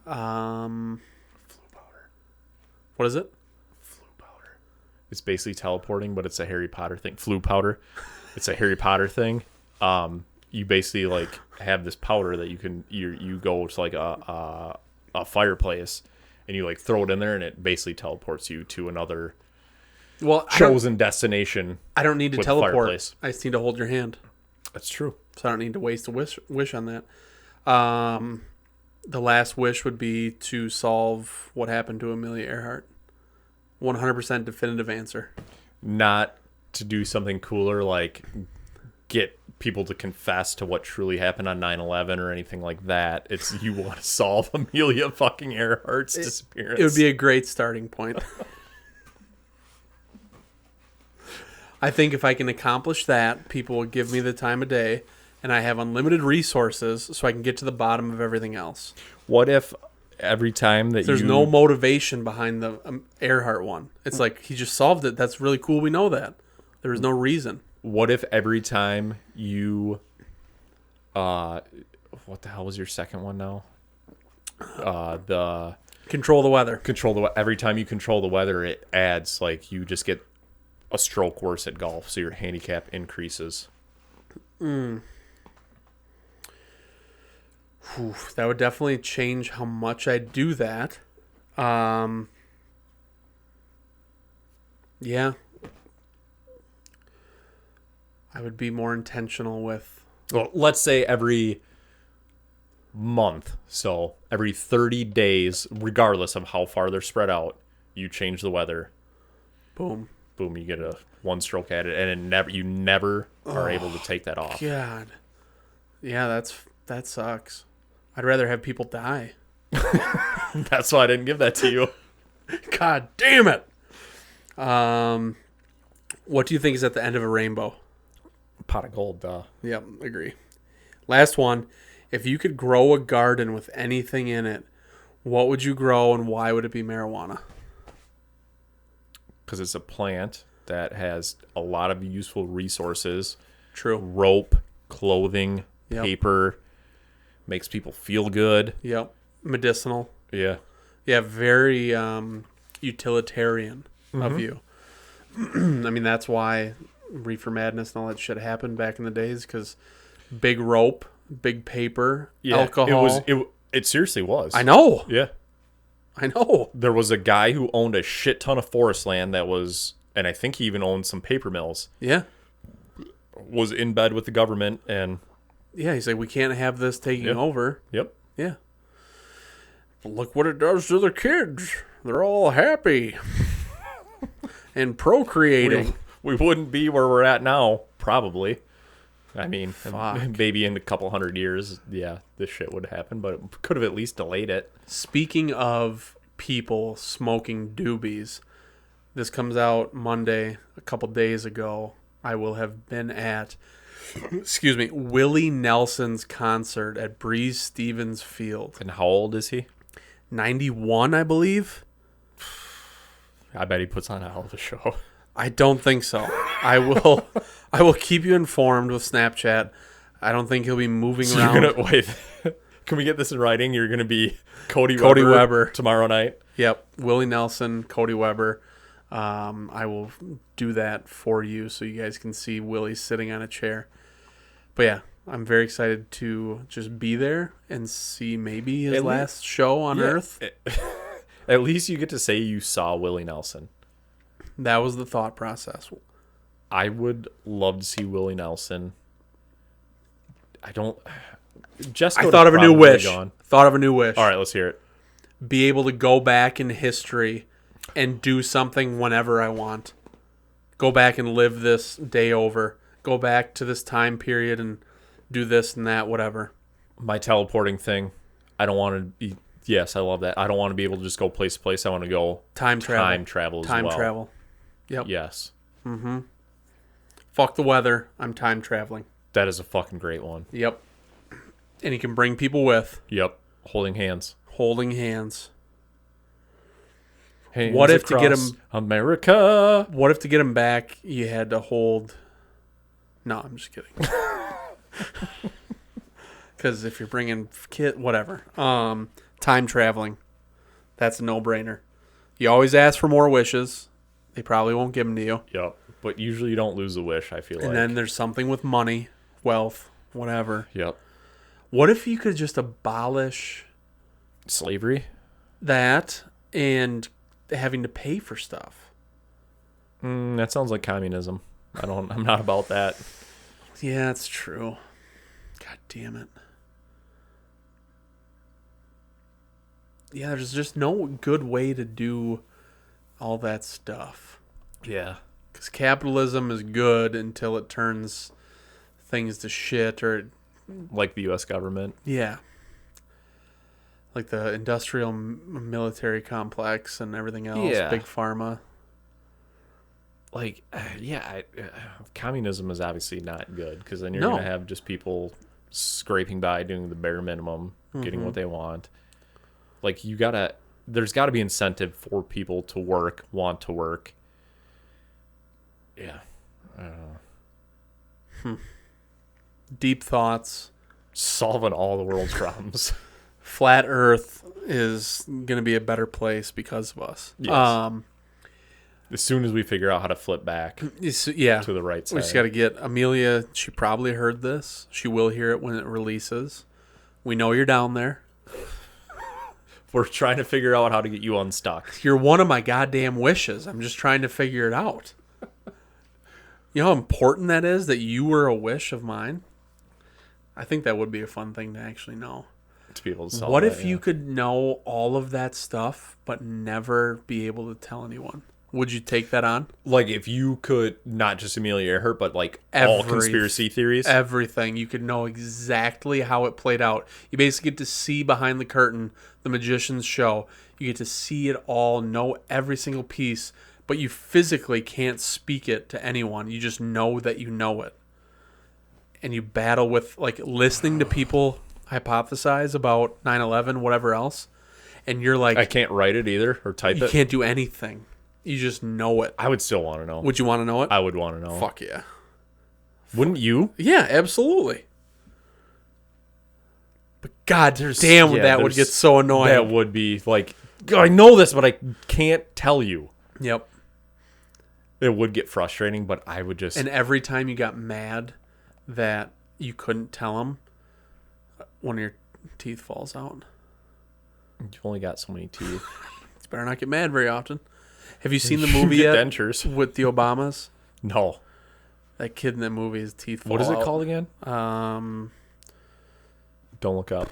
Flu powder. what is it? Flu powder. It's basically teleporting, but it's a Harry Potter thing. Flu powder. It's a Harry Potter thing. You basically like have this powder that you go to like a fireplace and you like throw it in there and it basically teleports you to another chosen destination. I don't need to with teleport. fireplace. I just need to hold your hand. That's true. So I don't need to waste a wish on that. The last wish would be to solve what happened to Amelia Earhart. 100% definitive answer. Not to do something cooler like get people to confess to what truly happened on 9/11 or anything like that. It's you want to solve Amelia fucking Earhart's disappearance. It would be a great starting point. I think if I can accomplish that, people will give me the time of day, and I have unlimited resources, so I can get to the bottom of everything else. What if every time that There's no motivation behind the Earhart one. It's like he just solved it. That's really cool. We know that. There was no reason. What if every time you what the hell was your second one now? The Control the weather. every time you control the weather, it adds like you just get a stroke worse at golf, so your handicap increases. Whew, that would definitely change how much I do that. Yeah. I would be more intentional with... Well, let's say every month, so every 30 days, regardless of how far they're spread out, you change the weather. Boom. Boom, you get a one stroke at it, and you never are able to take that off. God. Yeah, that sucks. I'd rather have people die. That's why I didn't give that to you. God damn it. What do you think is at the end of a rainbow? Pot of gold, duh. Yep, agree. Last one. If you could grow a garden with anything in it, what would you grow and why would it be marijuana? Because it's a plant that has a lot of useful resources. True. Rope, clothing, Yep. paper. Makes people feel good. Yep. Medicinal. Yeah. Yeah, very utilitarian of you. I mean, that's why Reefer Madness and all that shit happened back in the days, because big rope, big paper, alcohol. It seriously was. I know. Yeah. I know. There was a guy who owned a shit ton of forest land that was, and I think he even owned some paper mills, Yeah. was in bed with the government and Yeah, he's like, we can't have this taking Yep. over. Yep. Yeah. But look what it does to the kids. They're all happy and procreating. We wouldn't be where we're at now, probably. I mean, Fuck. maybe in a couple hundred years, yeah, this shit would happen, but it could have at least delayed it. Speaking of people smoking doobies, this comes out Monday, a couple days ago. I will have been at, Willie Nelson's concert at Breeze Stevens Field. And how old is he? 91, I believe. I bet he puts on a hell of a show. I don't think so. I will keep you informed with Snapchat. I don't think he'll be moving So around. you're gonna wait. Can we get this in writing? You're gonna be Cody Weber Weber tomorrow night. Yep, Willie Nelson, Cody Weber. I will do that for you so you guys can see Willie sitting on a chair. But yeah, I'm very excited to just be there and see maybe his last show on Earth. At least you get to say you saw Willie Nelson. That was the thought process. I would love to see Willie Nelson. I don't. I thought of a new wish. Thought of a new wish. All right, let's hear it. Be able to go back in history and do something whenever I want. Go back and live this day over. Go back to this time period and do this and that, whatever. My teleporting thing. I don't want to be. Yes, I love that. I don't want to be able to just go place to place. I want to go Time travel. Time travel as Time well. travel. Yep. Yes. Fuck the weather. I'm time traveling. That is a fucking great one. Yep. And you can bring people with. Yep. Holding hands. Holding hands. Hands What if to get across 'em- America? What if to get him back, you had to hold... No, I'm just kidding. Because if you're bringing whatever. Time traveling. That's a no-brainer. You always ask for more wishes. They probably won't give them to you. Yep. But usually you don't lose a wish, I feel like. And then there's something with money, wealth, whatever. Yep. What if you could just abolish Slavery? that and having to pay for stuff? That sounds like communism. I'm not about that. Yeah, that's true. God damn it. Yeah, there's just no good way to do all that stuff. Yeah. Because capitalism is good until it turns things to shit or... Like the U.S. government. Yeah. Like the industrial military complex and everything else. Yeah. Big pharma. Like, communism is obviously not good because then you're No. going to have just people scraping by doing the bare minimum, getting what they want. Like, there's got to be incentive for people to work, want to work. Yeah. I don't know. Deep thoughts. Solving all the world's problems. Flat Earth is going to be a better place because of us. Yes. As soon as we figure out how to flip back Yeah. to the right side. We just got to get Amelia. She probably heard this. She will hear it when it releases. We know you're down there. We're trying to figure out how to get you unstuck. You're one of my goddamn wishes. I'm just trying to figure it out. You know how important that is that you were a wish of mine? I think that would be a fun thing to actually know. To be able to solve What that, if you could know all of that stuff but never be able to tell anyone? Would you take that on? Like, if you could, not just Amelia Earhart, but like all conspiracy theories? Everything. You could know exactly how it played out. You basically get to see behind the curtain the magician's show. You get to see it all, know every single piece, but you physically can't speak it to anyone. You just know that you know it. And you battle with, like, listening to people hypothesize about 9/11, whatever else, and you're like... I can't write it either or type You it. can't do anything. You just know it. I would still want to know. Would you want to know it? I would want to know. Fuck yeah. Wouldn't you? Yeah, absolutely. But god damn, that would get so annoying. That would be like, I know this, but I can't tell you. Yep. It would get frustrating, but I would just... And every time you got mad that you couldn't tell them, one of your teeth falls out. You've only got so many teeth. It's better not get mad very often. Have you seen the You movie get yet? dentures. With the Obamas? No. That kid in that movie, his teeth fall What is it out. called again? Don't look up.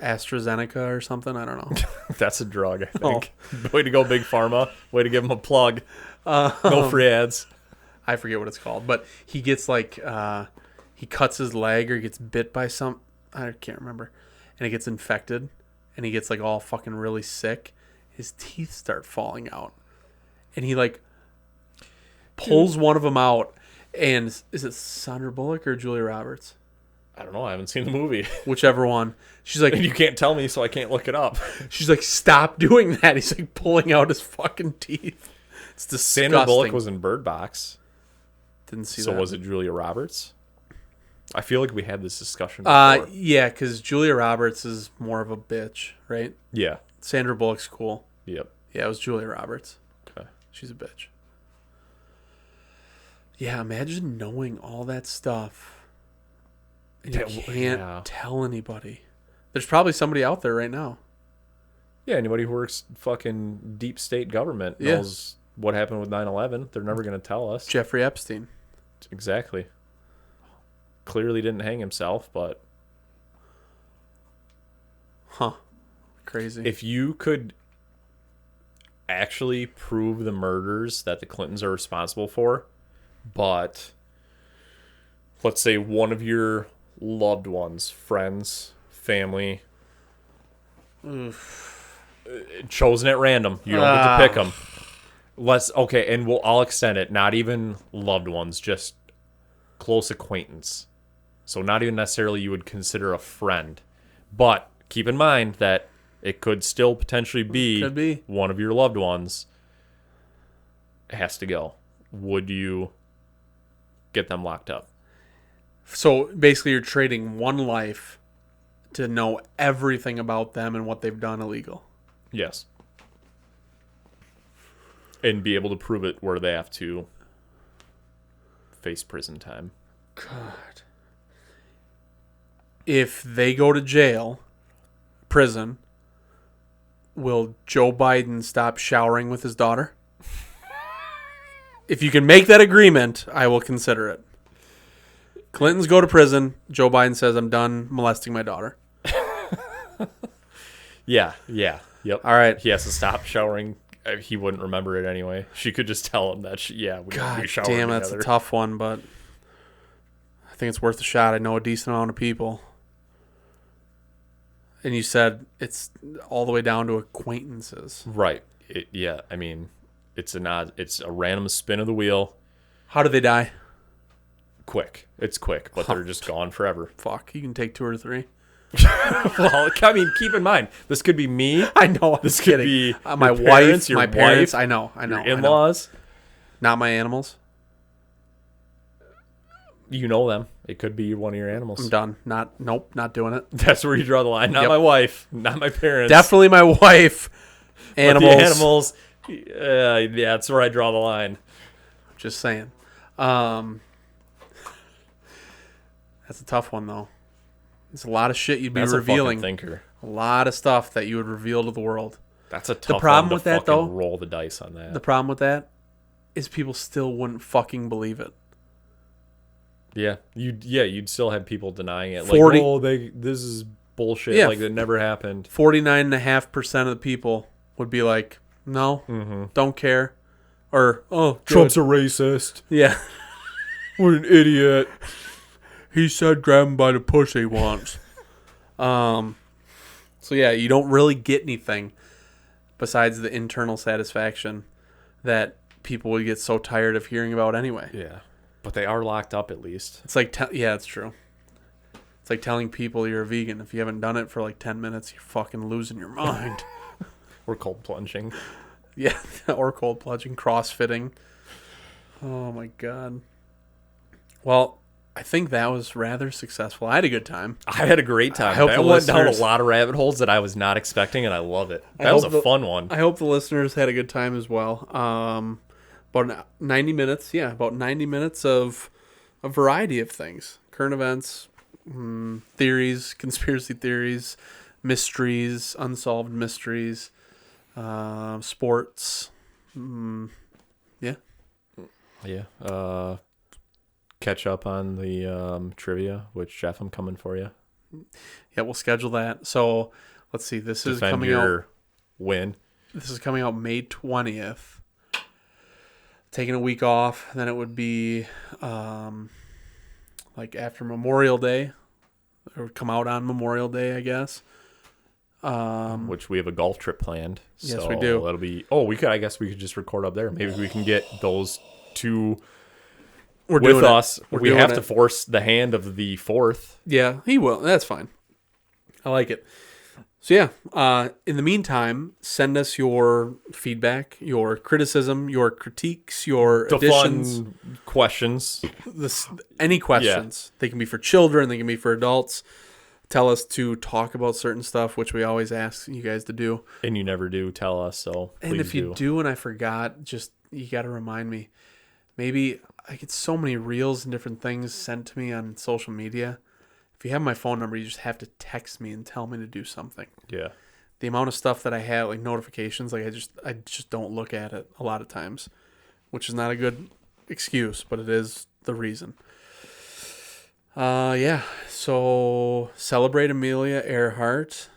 AstraZeneca or something. I don't know. That's a drug, I think. Way to go, Big Pharma. Way to give him a plug. No free ads. I forget what it's called, but he gets like he cuts his leg or gets bit by some. I can't remember, and it gets infected, and he gets like all fucking really sick. His teeth start falling out, and he like pulls one of them out. And is it Sandra Bullock or Julia Roberts? I don't know. I haven't seen the movie. Whichever one. She's like, And you can't tell me, so I can't look it up. she's like, stop doing that. He's like pulling out his fucking teeth. It's disgusting. Sandra Bullock was in Bird Box. Didn't see So that. was it Julia Roberts? I feel like we had this discussion before. Yeah, because Julia Roberts is more of a bitch, right? Yeah. Sandra Bullock's cool. Yep. Yeah, it was Julia Roberts. Okay. She's a bitch. Yeah, imagine knowing all that stuff and you can't tell anybody. There's probably somebody out there right now. Yeah, anybody who works fucking deep state government knows what happened with 9/11. They're never going to tell us. Jeffrey Epstein. Exactly. Clearly didn't hang himself, but... Huh. Crazy. If you could actually prove the murders that the Clintons are responsible for, but let's say one of your loved ones, friends, family, chosen at random, you don't get to pick them. I'll extend it. Not even loved ones, just close acquaintance. So not even necessarily you would consider a friend, but keep in mind that it could still potentially be one of your loved ones has to go. Would you get them locked up? So basically you're trading one life to know everything about them and what they've done illegal. Yes. And be able to prove it where they have to face prison time. God. If they go to jail, prison, will Joe Biden stop showering with his daughter? If you can make that agreement, I will consider it. Clintons go to prison. Joe Biden says, I'm done molesting my daughter. Yeah. Yep. All right. He has to stop showering. He wouldn't remember it anyway. She could just tell him that, we God showered damn, that's together. a tough one, but I think it's worth a shot. I know a decent amount of people. And you said it's all the way down to acquaintances. Right. I mean, it's a random spin of the wheel. How do they die? Quick. It's quick, but they're just gone forever. Fuck, you can take 2 or 3. Well, I mean, keep in mind, this could be me. I know. This could be my your wife, your my parents. wife, I know. your in-laws. Not my animals. You know them. It could be one of your animals. I'm done. Nope, not doing it. That's where you draw the line. Not Yep. my wife. Not my parents. Definitely my wife. Animals. But the animals. Yeah, that's where I draw the line. Just saying. That's a tough one, though. It's a lot of shit you'd be That's revealing. a fucking thinker. A lot of stuff that you would reveal to the world. That's a tough problem one to with that, fucking though, roll the dice on that. The problem with that is people still wouldn't fucking believe it. Yeah, you'd still have people denying it. 40 Like, this is bullshit. Yeah. Like, it never happened. 49.5% of the people would be like, no, don't care. Or, oh, Trump's good. a racist. Yeah. What an idiot. He said grab him by the pussy once. So yeah, you don't really get anything besides the internal satisfaction that people would get so tired of hearing about anyway. Yeah, but they are locked up at least. It's like, yeah, it's true. It's like telling people you're a vegan. If you haven't done it for like 10 minutes, you're fucking losing your mind. Or cold plunging. Yeah, or cold plunging, crossfitting. Oh my God. Well, I think that was rather successful. I had a good time. I had a great time. I hope that the went down a listeners- lot of rabbit holes that I was not expecting, and I love it. That was a fun one. I hope the listeners had a good time as well. About 90 minutes. Yeah, about 90 minutes of a variety of things. Current events, theories, conspiracy theories, mysteries, unsolved mysteries, sports. Yeah. Yeah. Catch up on the trivia, which, Jeff, I'm coming for you. Yeah, we'll schedule that. So let's see. This is Defend coming your out. win. This is coming out May 20th. Taking a week off, then it would be like after Memorial Day. It would come out on Memorial Day, I guess. Which we have a golf trip planned. Yes, so we do. That'll be. Oh, we could. I guess we could just record up there. Maybe we can get those two We're with doing us. it. We're We doing have it. to force the hand of the fourth. Yeah, he will. That's fine. I like it. So yeah, in the meantime, send us your feedback, your criticism, your critiques, your The additions, fun questions. any questions. They can be for children, they can be for adults. Tell us to talk about certain stuff, which we always ask you guys to do. And you never do tell us, so please And if you do and I forgot, just you got to remind me. Maybe I get so many reels and different things sent to me on social media. If you have my phone number, you just have to text me and tell me to do something. Yeah. The amount of stuff that I have, like notifications, like I just don't look at it a lot of times, which is not a good excuse, but it is the reason. Yeah. So celebrate Amelia Earhart.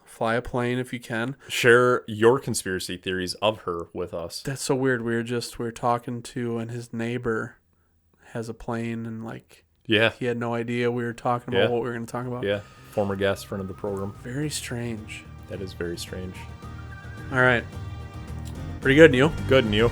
Fly a plane if you can. Share your conspiracy theories of her with us. That's so weird. We were talking to, and his neighbor has a plane, and like Yeah. he had no idea we were talking about what we were going to talk about. Yeah. Former guest, friend of the program. Very strange. That is very strange. All right. Pretty good, Neil. Good, and you?